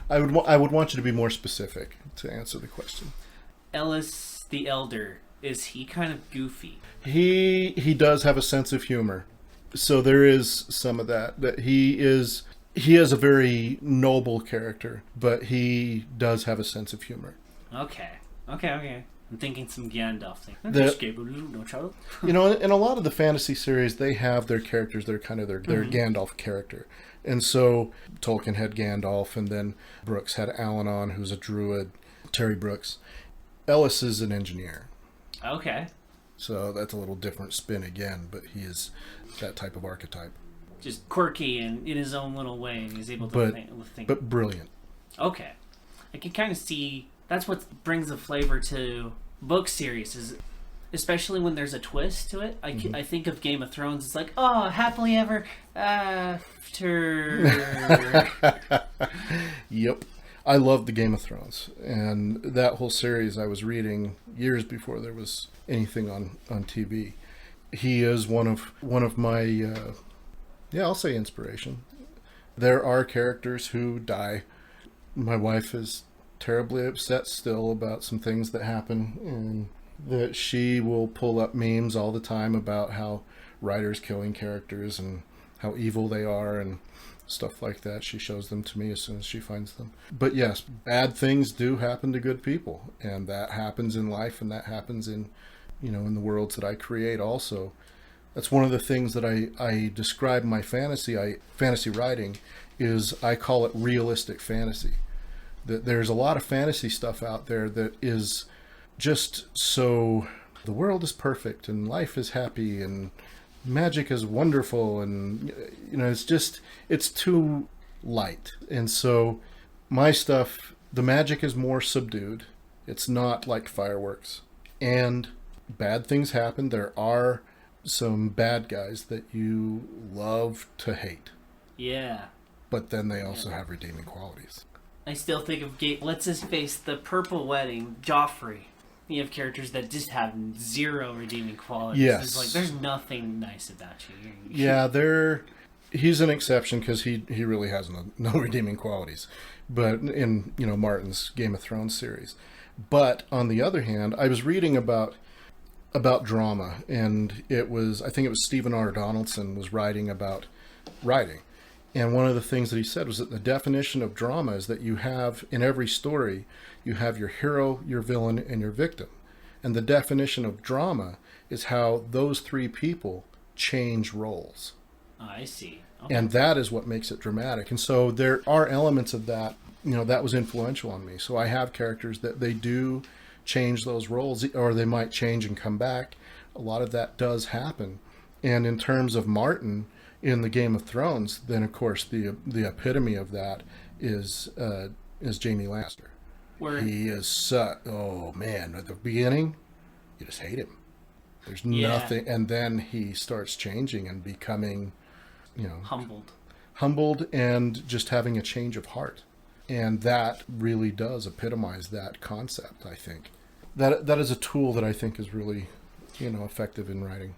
I would want you to be more specific to answer the question. Ellis the Elder, is he kind of goofy? He does have a sense of humor, so there is some of that he has a very noble character, but he does have a sense of humor. Okay. I'm thinking some Gandalf thing. No trouble. In a lot of the fantasy series, they have their characters. They're kind of their Gandalf character. And so Tolkien had Gandalf, and then Brooks had Alanon, who's a druid, Terry Brooks. Ellis is an engineer. Okay. So that's a little different spin again, but he is that type of archetype. Just quirky and in his own little way, and he's able to think. But brilliant. Okay. I can kind of see... That's what brings the flavor to book series, is especially when there's a twist to it. I think of Game of Thrones. It's like, oh, happily ever after. Yep. I loved the Game of Thrones, and that whole series I was reading years before there was anything on TV. He is one of my I'll say inspiration. There are characters who die. My wife is terribly upset still about some things that happen, and that she will pull up memes all the time about how writers killing characters and how evil they are and stuff like that. She shows them to me as soon as she finds them. But yes, bad things do happen to good people, and that happens in life, and that happens in in the worlds that I create also. That's one of the things that I describe my fantasy writing is I call it realistic fantasy. That there's a lot of fantasy stuff out there that is just so the world is perfect and life is happy and magic is wonderful, and it's too light. And so my stuff, the magic is more subdued. It's not like fireworks, and bad things happen. There are some bad guys that you love to hate. Yeah. But then they also have redeeming qualities. I still think of what's his face, the Purple Wedding, Joffrey. You have characters that just have zero redeeming qualities. Yes. It's like, there's nothing nice about you. Yeah, he's an exception because he really has no redeeming qualities. But in Martin's Game of Thrones series. But on the other hand, I was reading about drama, and I think it was Stephen R. Donaldson was writing about writing. And one of the things that he said was that the definition of drama is that you have, in every story, you have your hero, your villain, and your victim. And the definition of drama is how those three people change roles. I see. Okay. And that is what makes it dramatic. And so there are elements of that, that was influential on me. So I have characters that they do change those roles, or they might change and come back. A lot of that does happen. And in terms of Martin in the Game of Thrones, then of course the epitome of that is Jaime Lannister. Where He is oh man, at the beginning, you just hate him. There's nothing, and then he starts changing and becoming, humbled and just having a change of heart. And that really does epitomize that concept, I think. That is a tool that I think is really, effective in writing.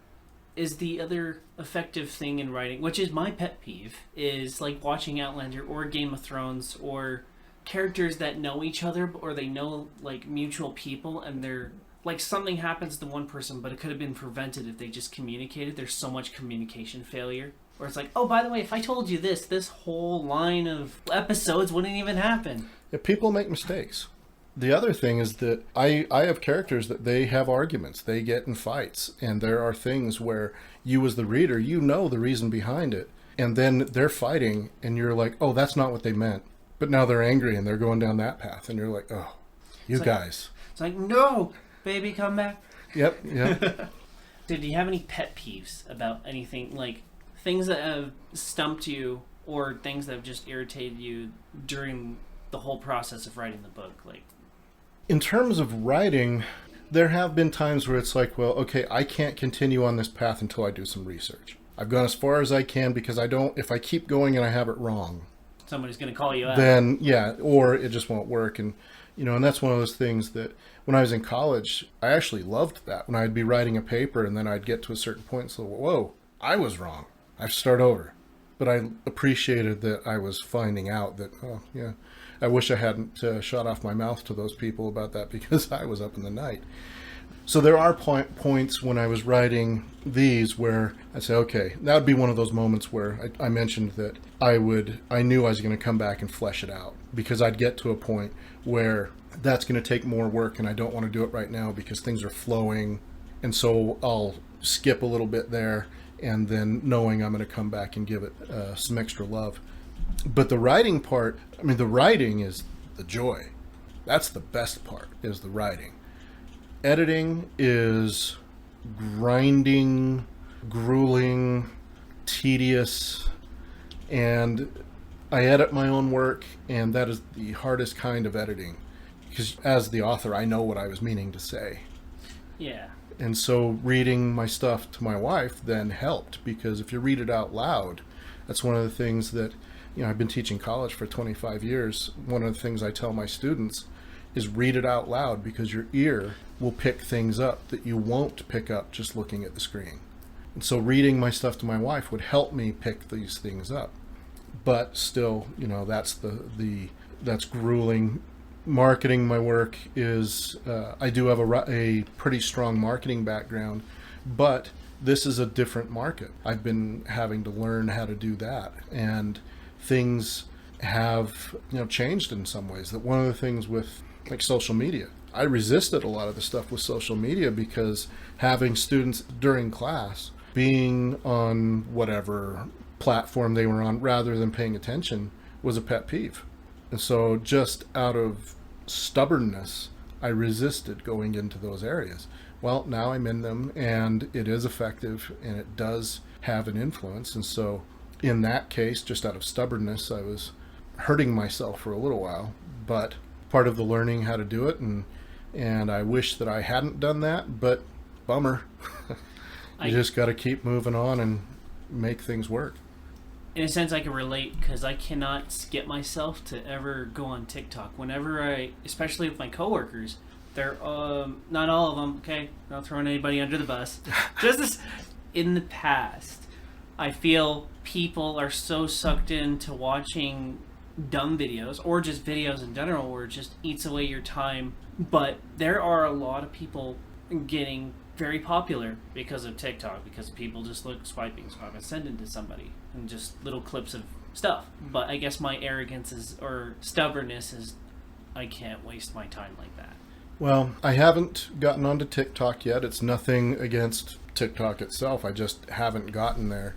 Is the other effective thing in writing, which is my pet peeve, is like watching Outlander or Game of Thrones or characters that know each other, or they know like mutual people, and they're like something happens to one person, but it could have been prevented if they just communicated. There's so much communication failure. Or it's like, oh, by the way, if I told you this whole line of episodes wouldn't even happen. Yeah, people make mistakes. The other thing is that I have characters that they have arguments. They get in fights. And there are things where you as the reader, you know the reason behind it. And then they're fighting and you're like, oh, that's not what they meant. But now they're angry and they're going down that path. And you're like, oh, guys. It's like, no, baby, come back. Yep. Dude, do you have any pet peeves about anything, like things that have stumped you or things that have just irritated you during the whole process of writing the book? Like, in terms of writing, there have been times where it's like, well, okay, I can't continue on this path until I do some research. I've gone as far as I can because if I keep going and I have it wrong, somebody's going to call you out. Then, yeah, or it just won't work. And, and that's one of those things that when I was in college, I actually loved that. When I'd be writing a paper and then I'd get to a certain point, so, whoa, I was wrong. I have to start over. But I appreciated that I was finding out that, oh, yeah, I wish I hadn't shot off my mouth to those people about that because I was up in the night. So there are points when I was writing these where I say, okay, that would be one of those moments where I mentioned that I knew I was going to come back and flesh it out, because I'd get to a point where that's going to take more work and I don't want to do it right now because things are flowing. And so I'll skip a little bit there, and then knowing I'm going to come back and give it some extra love. But the writing part, the writing is the joy. That's the best part, is the writing. Editing is grinding, grueling, tedious, and I edit my own work, and that is the hardest kind of editing. Because as the author, I know what I was meaning to say. Yeah. And so reading my stuff to my wife then helped, because if you read it out loud, that's one of the things that, I've been teaching college for 25 years. One of the things I tell my students is read it out loud, because your ear will pick things up that you won't pick up just looking at the screen. And so reading my stuff to my wife would help me pick these things up. But still, that's that's grueling. Marketing my work is, I do have a pretty strong marketing background, but this is a different market. I've been having to learn how to do that, and things have changed in some ways. That one of the things with like social media, I resisted a lot of the stuff with social media because having students during class being on whatever platform they were on rather than paying attention was a pet peeve. And so just out of stubbornness, I resisted going into those areas. Well, now I'm in them, and it is effective, and it does have an influence. And so in that case, just out of stubbornness, I was hurting myself for a little while, but part of the learning how to do it, and I wish that I hadn't done that, but bummer. You just got to keep moving on and make things work. In a sense, I can relate, because I cannot get myself to ever go on TikTok. Whenever especially with my coworkers, they're not all of them, okay? Not throwing anybody under the bus. Just in the past, I feel people are so sucked into watching dumb videos, or just videos in general, where it just eats away your time. But there are a lot of people getting very popular because of TikTok, because people just swiping, sending to somebody, and just little clips of stuff. But I guess my arrogance or stubbornness is, I can't waste my time like that. Well, I haven't gotten onto TikTok yet. It's nothing against TikTok itself. I just haven't gotten there.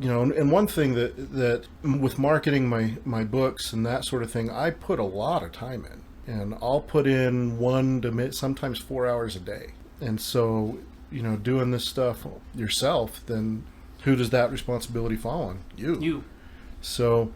And one thing that with marketing my books and that sort of thing, I put a lot of time in. And I'll put in 1 to sometimes 4 hours a day. And so, doing this stuff yourself, then who does that responsibility fall on? You. So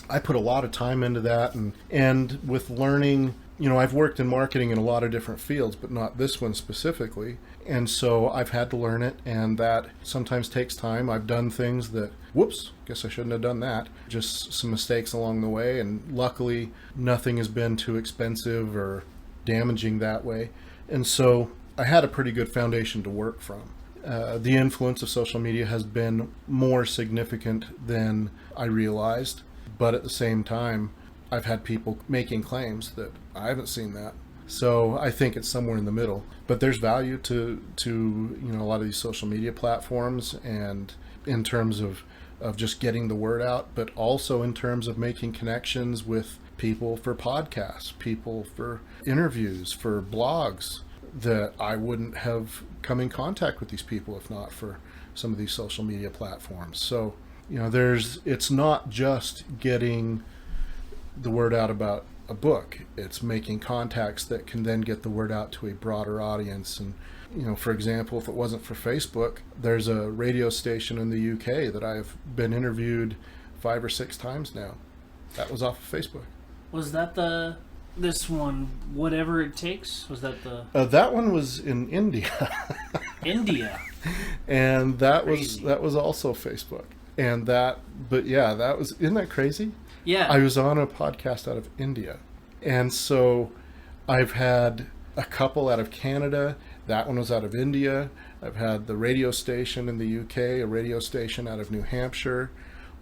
I put a lot of time into that, and with learning, I've worked in marketing in a lot of different fields, but not this one specifically. And so I've had to learn it, and that sometimes takes time. I've done things that, whoops, guess I shouldn't have done that. Just some mistakes along the way, and luckily nothing has been too expensive or damaging that way. And so I had a pretty good foundation to work from. The influence of social media has been more significant than I realized, but at the same time, I've had people making claims that I haven't seen that. So I think it's somewhere in the middle. But there's value to a lot of these social media platforms, and in terms of just getting the word out, but also in terms of making connections with people for podcasts, people for interviews, for blogs, that I wouldn't have come in contact with these people if not for some of these social media platforms. So, it's not just getting the word out about a book. It's making contacts that can then get the word out to a broader audience. And, for example, if it wasn't for Facebook, there's a radio station in the UK that I've been interviewed 5 or 6 times now. That was off of Facebook. Was that this one, Whatever It Takes? Was that the... that one was in India. India. And that Crazy. was also Facebook. And that was, isn't that crazy? Yeah. I was on a podcast out of India. And so I've had a couple out of Canada. That one was out of India. I've had the radio station in the UK, a radio station out of New Hampshire.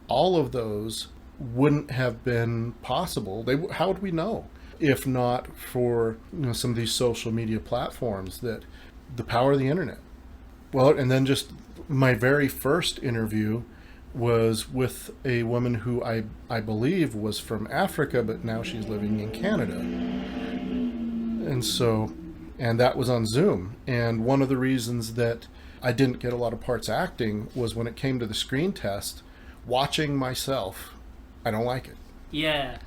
All of those wouldn't have been possible. How would we know if not for some of these social media platforms, that the power of the internet? Well, and then just my very first interview was with a woman who I believe was from Africa, but now she's living in Canada. And that was on Zoom. And one of the reasons that I didn't get a lot of parts acting was when it came to the screen test, watching myself, I don't like it. Yeah.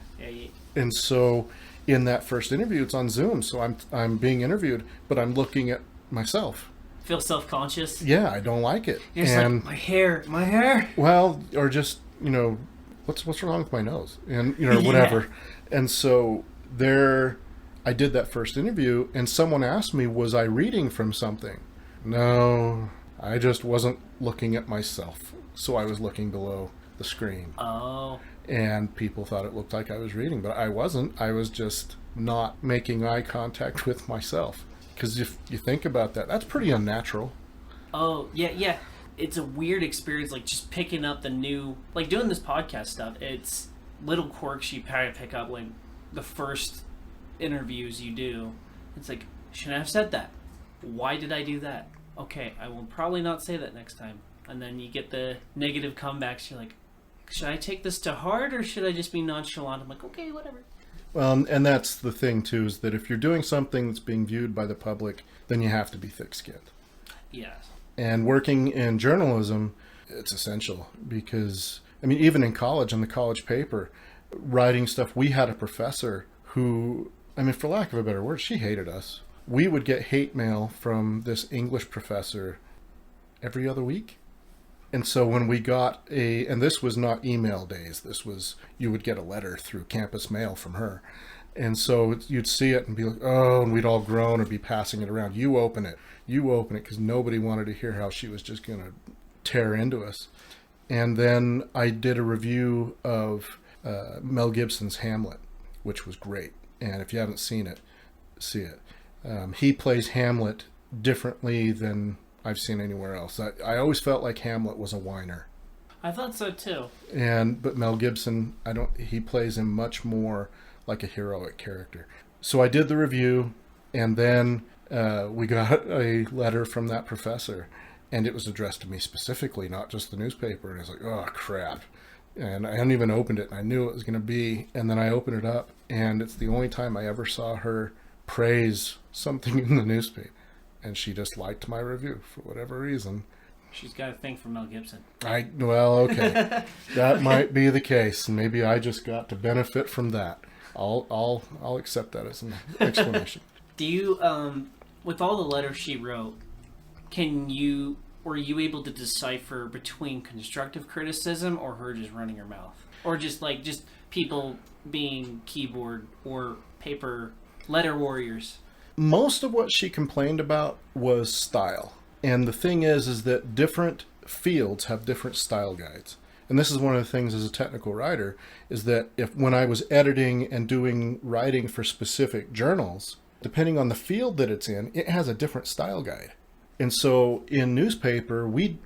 And so in that first interview, it's on Zoom. So I'm being interviewed, but I'm looking at myself. Feel self-conscious? Yeah, I don't like it. You're just like, my hair. Well, or just, what's wrong with my nose? And, whatever. Yeah. And so I did that first interview, and someone asked me, was I reading from something? No, I just wasn't looking at myself. So I was looking below the screen. Oh. And people thought it looked like I was reading, but I wasn't. I was just not making eye contact with myself. Because if you think about that, that's pretty unnatural. Oh, yeah. It's a weird experience, like just picking up the new, like doing this podcast stuff. It's little quirks you pick up, like the first interviews you do. It's like, shouldn't I have said that? Why did I do that? Okay, I will probably not say that next time. And then you get the negative comebacks. You're like, should I take this to heart or should I just be nonchalant? I'm like, okay, whatever. Well, and that's the thing, too, is that if you're doing something that's being viewed by the public, then you have to be thick-skinned. Yes. And working in journalism, it's essential because, even in college, in the college paper, writing stuff, we had a professor who, for lack of a better word, she hated us. We would get hate mail from this English professor every other week. And so when we got and this was not email days, this was, you would get a letter through campus mail from her. And so you'd see it and be like, oh, and we'd all groan or be passing it around. You open it, because nobody wanted to hear how she was just going to tear into us. And then I did a review of Mel Gibson's Hamlet, which was great. And if you haven't seen it, see it. He plays Hamlet differently than I've seen anywhere else. I always felt like Hamlet was a whiner. I thought so too. But Mel Gibson, he plays him much more like a heroic character. So I did the review, and then we got a letter from that professor, and it was addressed to me specifically, not just the newspaper. And I was like, oh crap. And I hadn't even opened it, and I knew it was going to be, and then I opened it up, and it's the only time I ever saw her praise something in the newspaper. And she just liked my review for whatever reason. She's got a thing for Mel Gibson. Okay. That might be the case. Maybe I just got to benefit from that. I'll accept that as an explanation. Do you, with all the letters she wrote, were you able to decipher between constructive criticism or her just running her mouth? Or just people being keyboard or paper letter warriors? Most of what she complained about was style. And the thing is that different fields have different style guides. And this is one of the things as a technical writer, is that when I was editing and doing writing for specific journals, depending on the field that it's in, it has a different style guide. And so in newspaper, we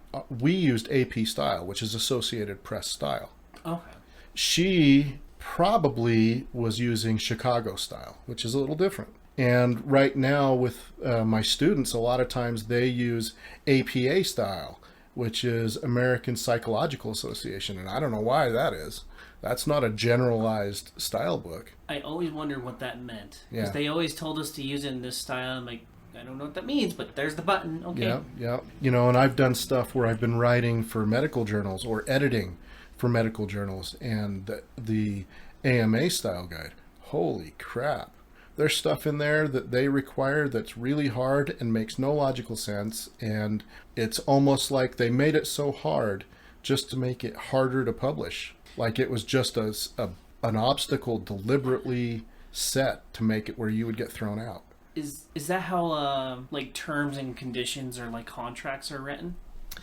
used AP style, which is Associated Press style. Okay. She probably was using Chicago style, which is a little different. And right now with my students, a lot of times they use APA style, which is American Psychological Association. And I don't know why that is. That's not a generalized style book. I always wondered what that meant. Because Yeah. they always told us to use it in this style. I'm like, I don't know what that means, but there's the button. Okay. Yeah. And I've done stuff where I've been writing for medical journals or editing for medical journals, and the AMA style guide. Holy crap. There's stuff in there that they require that's really hard and makes no logical sense, and it's almost like they made it so hard just to make it harder to publish. Like it was just an obstacle deliberately set to make it where you would get thrown out. Is that how terms and conditions or contracts are written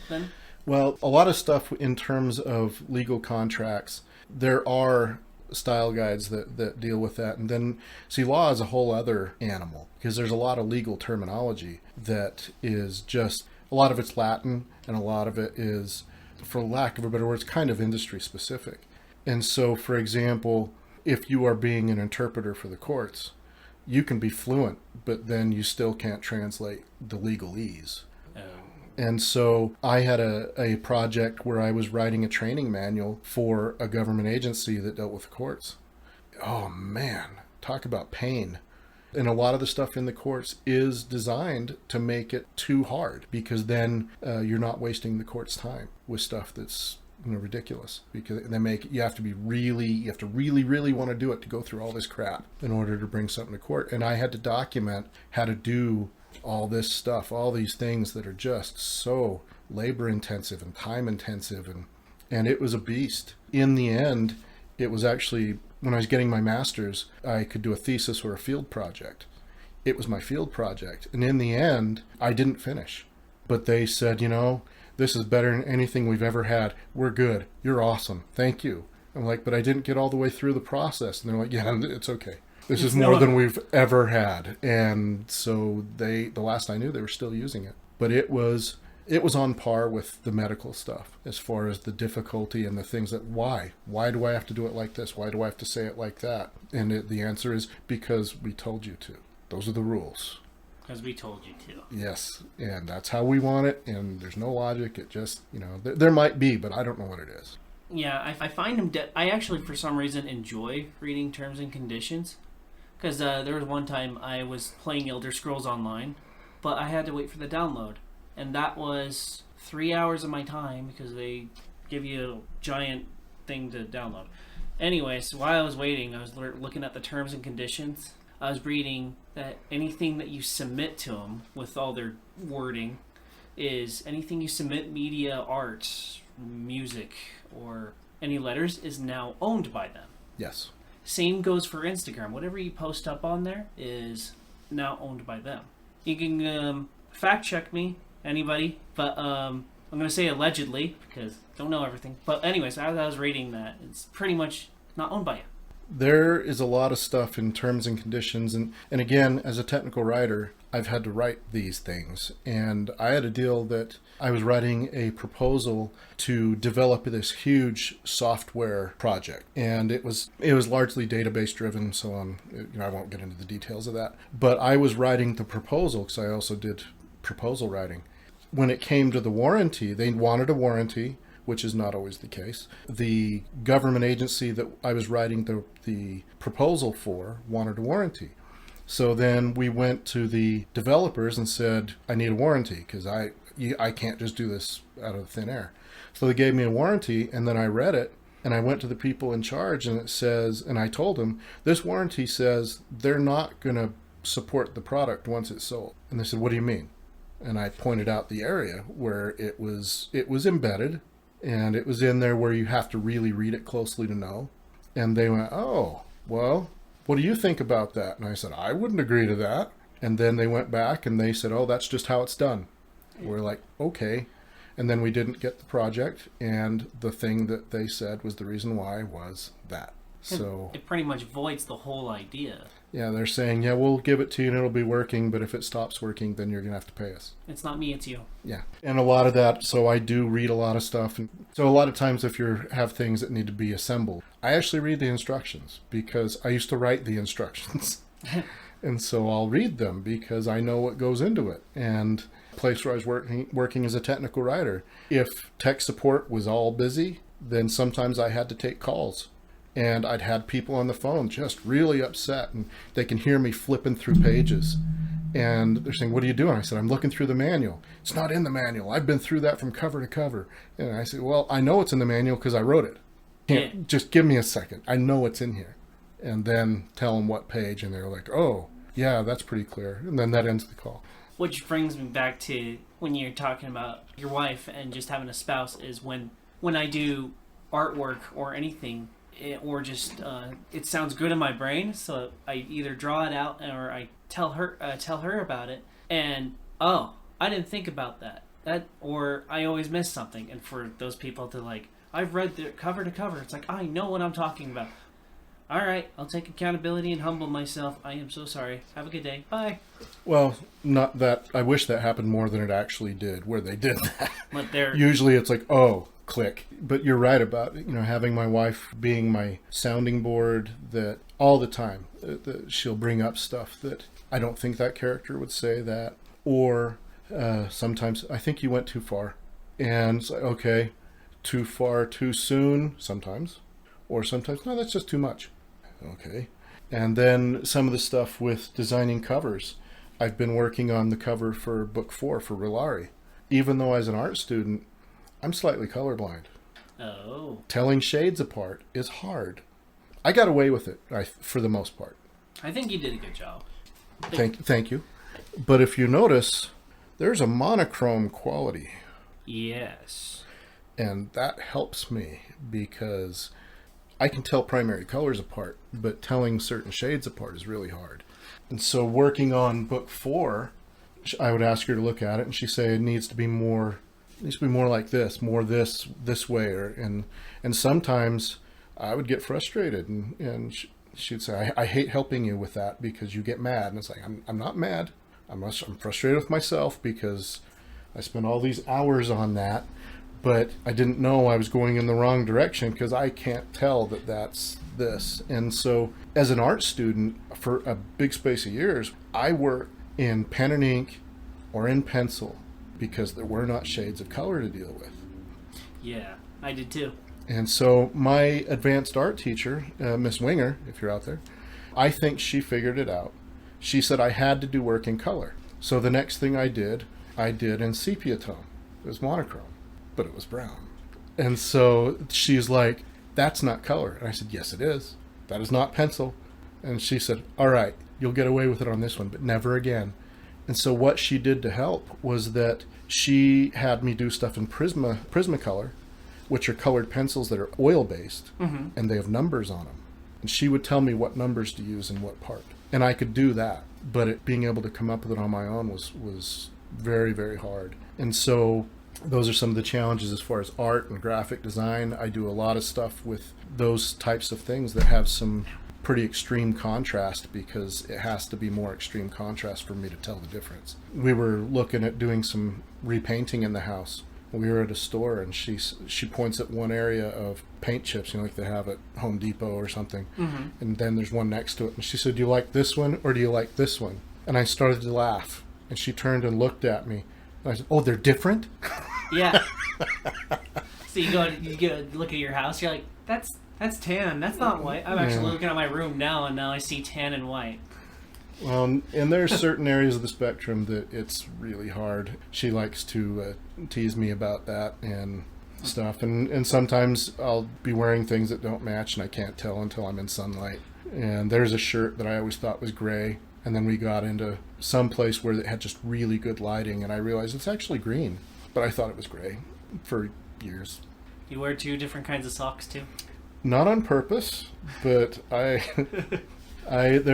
then? Well, a lot of stuff in terms of legal contracts, there are style guides that deal with that. And then, see, law is a whole other animal because there's a lot of legal terminology that is just, a lot of it's Latin and a lot of it is, for lack of a better word, it's kind of industry specific. And so, for example, if you are being an interpreter for the courts, you can be fluent, but then you still can't translate the legalese. And so I had a project where I was writing a training manual for a government agency that dealt with the courts. Oh man, talk about pain. And a lot of the stuff in the courts is designed to make it too hard because then you're not wasting the court's time with stuff that's ridiculous, because they make you have to really want to do it to go through all this crap in order to bring something to court. And I had to document how to do all this stuff, all these things that are just so labor intensive and time intensive, and it was a beast. In the end, it was actually, when I was getting my master's, I could do a thesis or a field project. It was my field project, and in the end I didn't finish, but they said, this is better than anything we've ever had. We're good. You're awesome. Thank you. I'm like, but I didn't get all the way through the process. And they're like, yeah, it's okay. This is more than we've ever had. And so the last I knew, they were still using it. But it was on par with the medical stuff as far as the difficulty and the things that, why do I have to do it like this? Why do I have to say it like that? And the answer is because we told you to. Those are the rules. Because we told you to. Yes, and that's how we want it, and there's no logic. It just, there might be, but I don't know what it is. Yeah, I find them, I actually, for some reason, enjoy reading terms and conditions. Because there was one time I was playing Elder Scrolls Online, but I had to wait for the download. And that was 3 hours of my time because they give you a giant thing to download. Anyways, while I was waiting, I was looking at the terms and conditions. I was reading that anything that you submit to them with all their wording is anything you submit, media, art, music, or any letters, is now owned by them. Yes. Same goes for Instagram. Whatever you post up on there is now owned by them. You can fact check me, anybody, but I'm going to say allegedly because I don't know everything. But anyways, as I was reading that, it's pretty much not owned by you. There is a lot of stuff in terms and conditions, and again, as a technical writer, I've had to write these things. And I had a deal that I was writing a proposal to develop this huge software project, and it was largely database driven, so I won't get into the details of that. But I was writing the proposal because I also did proposal writing. When it came to the warranty, they wanted a warranty, which is not always the case. The government agency that I was writing the proposal for wanted a warranty. So then we went to the developers and said, I need a warranty because I can't just do this out of thin air. So they gave me a warranty, and then I read it, And I went to the people in charge, and it says, and I told them, this warranty says they're not going to support the product once it's sold. And they said, what do you mean? And I pointed out the area where it was embedded, and it was in there where you have to really read it closely to know. And they went, oh, well, what do you think about that? And I said, I wouldn't agree to that. And then they went back and they said, oh, that's just how it's done. We're like, okay. And then we didn't get the project, and the thing that they said was the reason why was that. So it pretty much voids the whole idea. Yeah, they're saying, yeah, we'll give it to you and it'll be working, but if it stops working, then you're going to have to pay us. It's not me, it's you. Yeah. And a lot of that, so I do read a lot of stuff. And so a lot of times if you have things that need to be assembled, I actually read the instructions because I used to write the instructions. And so I'll read them because I know what goes into it. And place where I was working as a technical writer, if tech support was all busy, then sometimes I had to take calls. And I'd had people on the phone just really upset, and they can hear me flipping through pages. And they're saying, what are you doing? I said, I'm looking through the manual. It's not in the manual. I've been through that from cover to cover. And I said, well, I know it's in the manual because I wrote it. Just give me a second. I know it's in here. And then tell them what page, and they're like, oh, yeah, that's pretty clear. And then that ends the call. Which brings me back to when you're talking about your wife and just having a spouse, is when I do artwork or anything, or just it sounds good in my brain, so I either draw it out or I tell her about it, and oh, I didn't think about that, or I always miss something. And for those people to like, I've read the cover to cover, it's like, I know what I'm talking about. All right, I'll take accountability and humble myself. I am so sorry. Have a good day. Bye. Well, not that. I wish that happened more than it actually did, where they did that. But usually it's like, oh, click. But you're right about, having my wife being my sounding board, that all the time that she'll bring up stuff that I don't think that character would say that. Or sometimes, I think you went too far. And it's like, okay, too far too soon sometimes. Or sometimes, no, that's just too much. Okay. And then some of the stuff with designing covers. I've been working on the cover for book 4 for Rilari. Even though as an art student, I'm slightly colorblind. Oh. Telling shades apart is hard. I got away with it, for the most part. I think you did a good job. Thank you. But if you notice, there's a monochrome quality. Yes. And that helps me because I can tell primary colors apart, but telling certain shades apart is really hard. And so working on book 4, I would ask her to look at it, and she'd say it needs to be more like this, more this way, and sometimes I would get frustrated, and she'd say, I hate helping you with that because you get mad. And it's like, I'm not mad. I'm frustrated with myself because I spent all these hours on that. But I didn't know I was going in the wrong direction because I can't tell that that's this. And so as an art student for a big space of years, I worked in pen and ink or in pencil because there were not shades of color to deal with. Yeah, I did too. And so my advanced art teacher, Miss Winger, if you're out there, I think she figured it out. She said I had to do work in color. So the next thing I did in sepia tone. It was monochrome. But it was brown. And so she's like, that's not color. And I said, yes, it is. That is not pencil. And she said, all right, you'll get away with it on this one, but never again. And so what she did to help was that she had me do stuff in Prismacolor, which are colored pencils that are oil-based, and they have numbers on them. And she would tell me what numbers to use in what part. And I could do that, but being able to come up with it on my own was very, very hard. And so those are some of the challenges as far as art and graphic design. I do a lot of stuff with those types of things that have some pretty extreme contrast because it has to be more extreme contrast for me to tell the difference. We were looking at doing some repainting in the house. We were at a store and she points at one area of paint chips, like they have at Home Depot or something. And then there's one next to it. And she said, do you like this one or do you like this one? And I started to laugh. And she turned and looked at me. And I said, oh, they're different? Yeah. So you go look at your house, you're like, that's tan, that's not white. I'm actually looking at my room now, and now I see tan and white. Well, and there's certain areas of the spectrum that it's really hard. She likes to tease me about that, and stuff. And sometimes I'll be wearing things that don't match, and I can't tell until I'm in sunlight. And there's a shirt that I always thought was gray, and then we got into some place where it had just really good lighting, and I realized it's actually green, but I thought it was gray for years. You wear two different kinds of socks too? Not on purpose, but there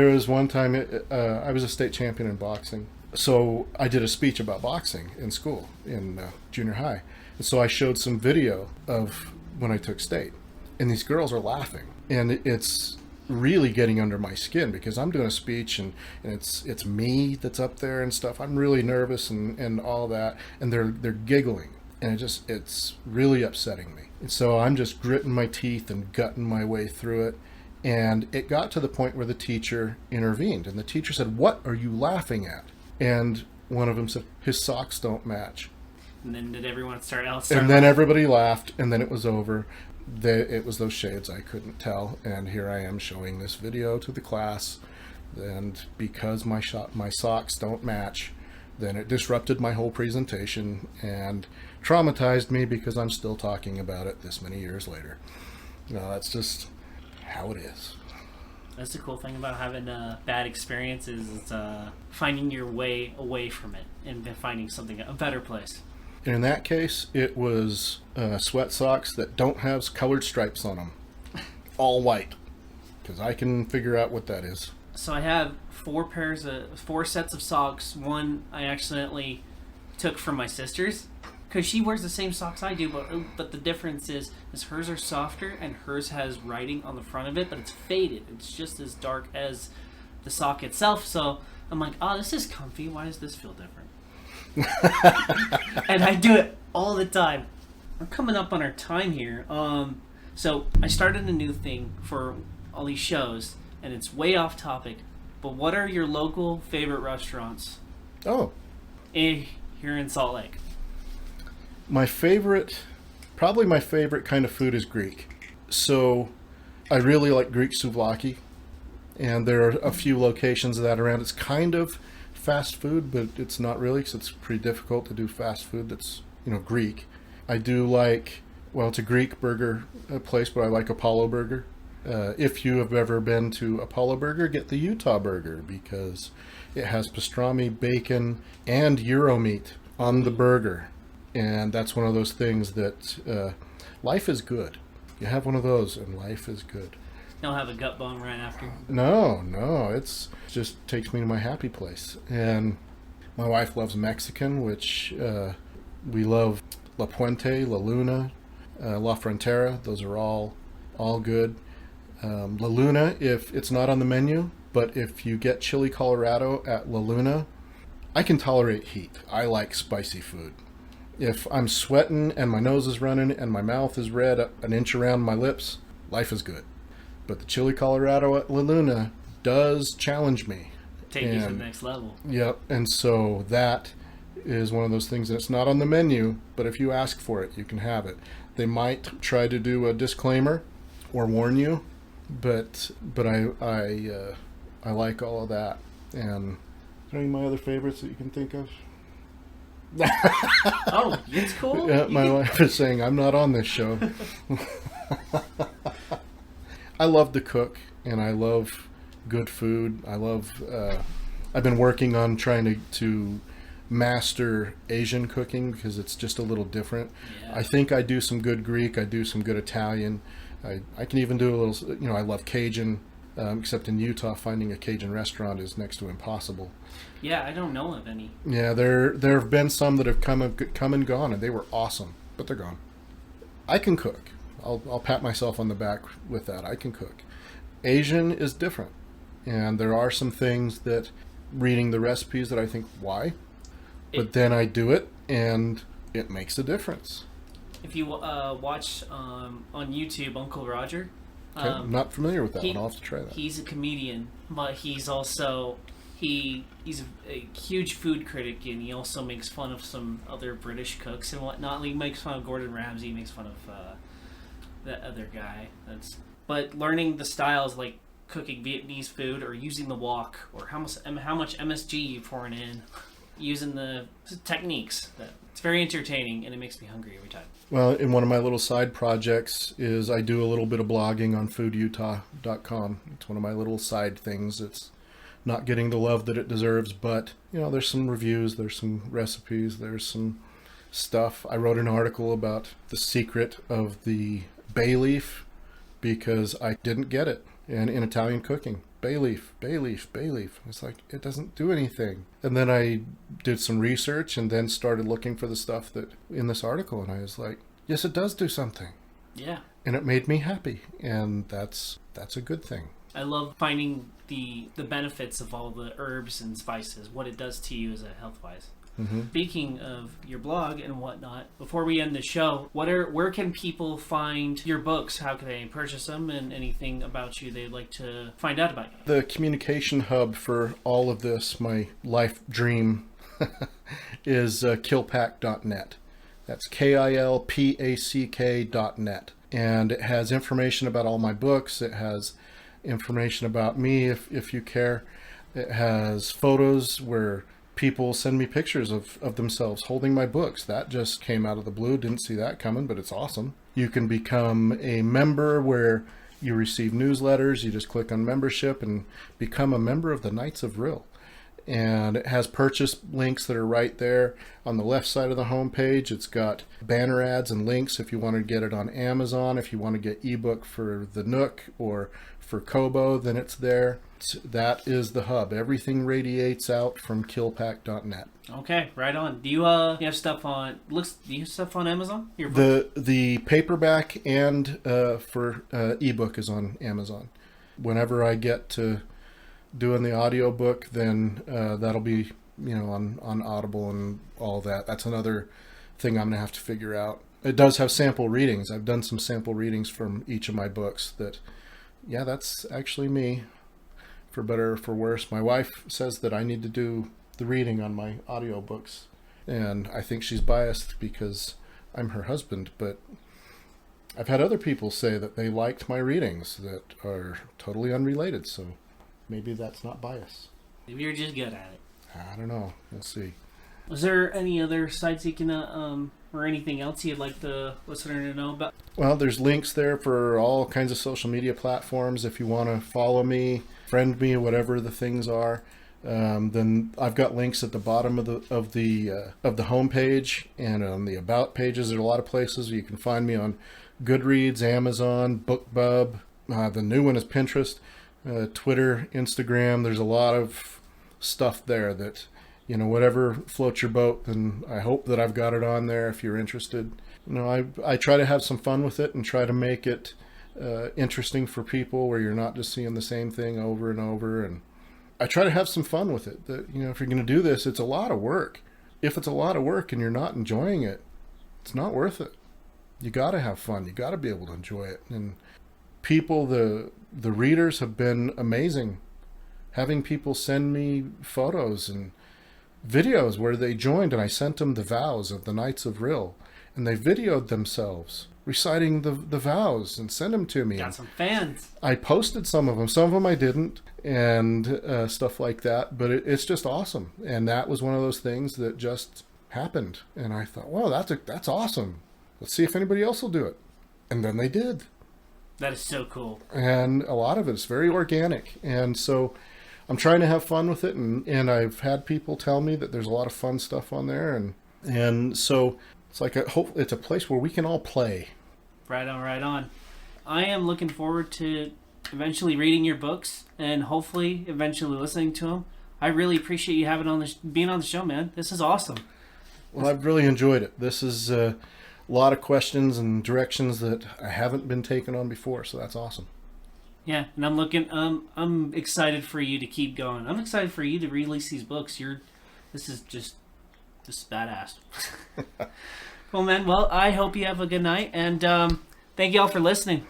was one time I was a state champion in boxing, so I did a speech about boxing in school in junior high, and so I showed some video of when I took state, and these girls are laughing, and it's really getting under my skin because I'm doing a speech and it's me that's up there and stuff. I'm really nervous and all that, and they're giggling, and it's really upsetting me. And so I'm just gritting my teeth and gutting my way through it. And it got to the point where the teacher intervened, and the teacher said, "What are you laughing at?" And one of them said, "His socks don't match." And then did everyone start And then everybody laughed, and then it was over. It was those shades I couldn't tell, and here I am showing this video to the class, and because my socks don't match, then it disrupted my whole presentation and traumatized me because I'm still talking about it this many years later. That's just how it is. That's the cool thing about having bad experiences is finding your way away from it and finding a better place. And in that case, it was sweat socks that don't have colored stripes on them. All white. Because I can figure out what that is. So I have four sets of socks. One I accidentally took from my sister's because she wears the same socks I do, but the difference is hers are softer and hers has writing on the front of it, but it's faded. It's just as dark as the sock itself. So I'm like, oh, this is comfy. Why does this feel different? And I do it all the time. We're coming up on our time here. So I started a new thing for all these shows, and it's way off topic. But what are your local favorite restaurants? Oh. Here in Salt Lake. Probably my favorite kind of food is Greek. So I really like Greek souvlaki, and there are a few locations of that around. It's kind of fast food, but it's not really, because it's pretty difficult to do fast food that's Greek. I do like, it's a Greek burger place, but I like Apollo Burger. If you have ever been to Apollo Burger, get the Utah Burger because it has pastrami, bacon, and Euro meat on the burger. And that's one of those things that life is good. You have one of those and life is good. Don't have a gut bone right after. No, it just takes me to my happy place. And my wife loves Mexican, which we love La Puente, La Luna, La Frontera. Those are all good. La Luna, if it's not on the menu, but if you get chili Colorado at La Luna, I can tolerate heat. I like spicy food. If I'm sweating and my nose is running and my mouth is red an inch around my lips, life is good. But the chili Colorado at La Luna does challenge me. Take you to the next level. Yep, and so that is one of those things that's not on the menu, but if you ask for it, you can have it. They might try to do a disclaimer or warn you, but I like all of that. And are there any of my other favorites that you can think of? Oh, it's cool. Yeah, my wife is saying I'm not on this show. I love to cook, and I love good food. I've been working on trying to master Asian cooking because it's just a little different. Yeah. I think I do some good Greek. I do some good Italian. I can even do a little, I love Cajun, except in Utah, finding a Cajun restaurant is next to impossible. Yeah, I don't know of any. Yeah, there have been some that have come and gone, and they were awesome, but they're gone. I can cook. I'll pat myself on the back with that. I can cook. Asian is different, and there are some things that reading the recipes that I think, why? But then I do it, and it makes a difference. If you watch on YouTube Uncle Roger, Okay, I'm not familiar with that one. I'll have to try that. He's a comedian, but he's also he's a huge food critic, and he also makes fun of some other British cooks and whatnot. He makes fun of Gordon Ramsay, he makes fun of that other guy. But learning the styles like cooking Vietnamese food or using the wok or how much MSG you're pouring in, using the techniques that It's very entertaining, and it makes me hungry every time. Well, in one of my little side projects is I do a little bit of blogging on foodutah.com. It's one of my little side things. It's not getting the love that it deserves, but there's some reviews, there's some recipes, there's some stuff. I wrote an article about the secret of the bay leaf because I didn't get it in Italian cooking. Bay leaf, bay leaf, bay leaf. It's like, it doesn't do anything. And then I did some research and then started looking for the stuff that in this article, and I was like, yes, it does do something. Yeah. And it made me happy, and that's a good thing. I love finding the benefits of all the herbs and spices, what it does to you as a health-wise. Mm-hmm. Speaking of your blog and whatnot, before we end the show, where can people find your books? How can they purchase them, and anything about you they'd like to find out about you? The communication hub for all of this, my life dream, is kilpack.net. That's KILPACK.net. And it has information about all my books. It has information about me if you care. It has photos where people send me pictures of themselves holding my books. That just came out of the blue. Didn't see that coming, but it's awesome. You can become a member where you receive newsletters. You just click on membership and become a member of the Knights of Rill. And it has purchase links that are right there on the left side of the homepage. It's got banner ads and links if you want to get it on Amazon. If you want to get ebook for the Nook or for Kobo, then it's there. That is the hub. Everything radiates out from kilpack.net. Okay, right on. Do you have stuff on Amazon? Your book? The paperback and for ebook is on Amazon. Whenever I get to doing the audiobook, then that'll be on Audible and all that. That's another thing I'm gonna have to figure out. It does have sample readings. I've done some sample readings from each of my books that, yeah, that's actually me, for better or for worse. My wife says that I need to do the reading on my audiobooks, and I think she's biased because I'm her husband, but I've had other people say that they liked my readings that are totally unrelated, so maybe that's not bias. Maybe you're just good at it. I don't know. We'll see. Was there any other sites you can, or anything else you'd like the listener to know about? Well, there's links there for all kinds of social media platforms. If you want to follow me, friend me, whatever the things are, then I've got links at the bottom of the homepage and on the about pages. There's a lot of places you can find me on Goodreads, Amazon, BookBub. The new one is Pinterest, Twitter, Instagram. There's a lot of stuff there that, whatever floats your boat, then I hope that I've got it on there if you're interested. I try to have some fun with it and try to make it interesting for people where you're not just seeing the same thing over and over. And I try to have some fun with it. That, if you're going to do this, it's a lot of work. If it's a lot of work and you're not enjoying it, it's not worth it. You got to have fun. You got to be able to enjoy it. And people, the readers have been amazing. Having people send me photos and videos where they joined, and I sent them the vows of the Knights of Rill, and they videoed themselves reciting the vows and sent them to me. Got some fans. I posted some of them I didn't, and stuff like that, but it's just awesome. And that was one of those things that just happened, and I thought, wow, that's awesome. Let's see if anybody else will do it. And then they did. That is so cool. And a lot of it is very organic, and so I'm trying to have fun with it, and I've had people tell me that there's a lot of fun stuff on there, and so it's like it's a place where we can all play. Right on, right on. I am looking forward to eventually reading your books and hopefully eventually listening to them. I really appreciate you being on the show, man. This is awesome. Well, I've really enjoyed it. This is a lot of questions and directions that I haven't been taken on before, so that's awesome. Yeah, and I'm excited for you to keep going. I'm excited for you to release these books. This is badass. Cool, man. Well, I hope you have a good night, and thank you all for listening.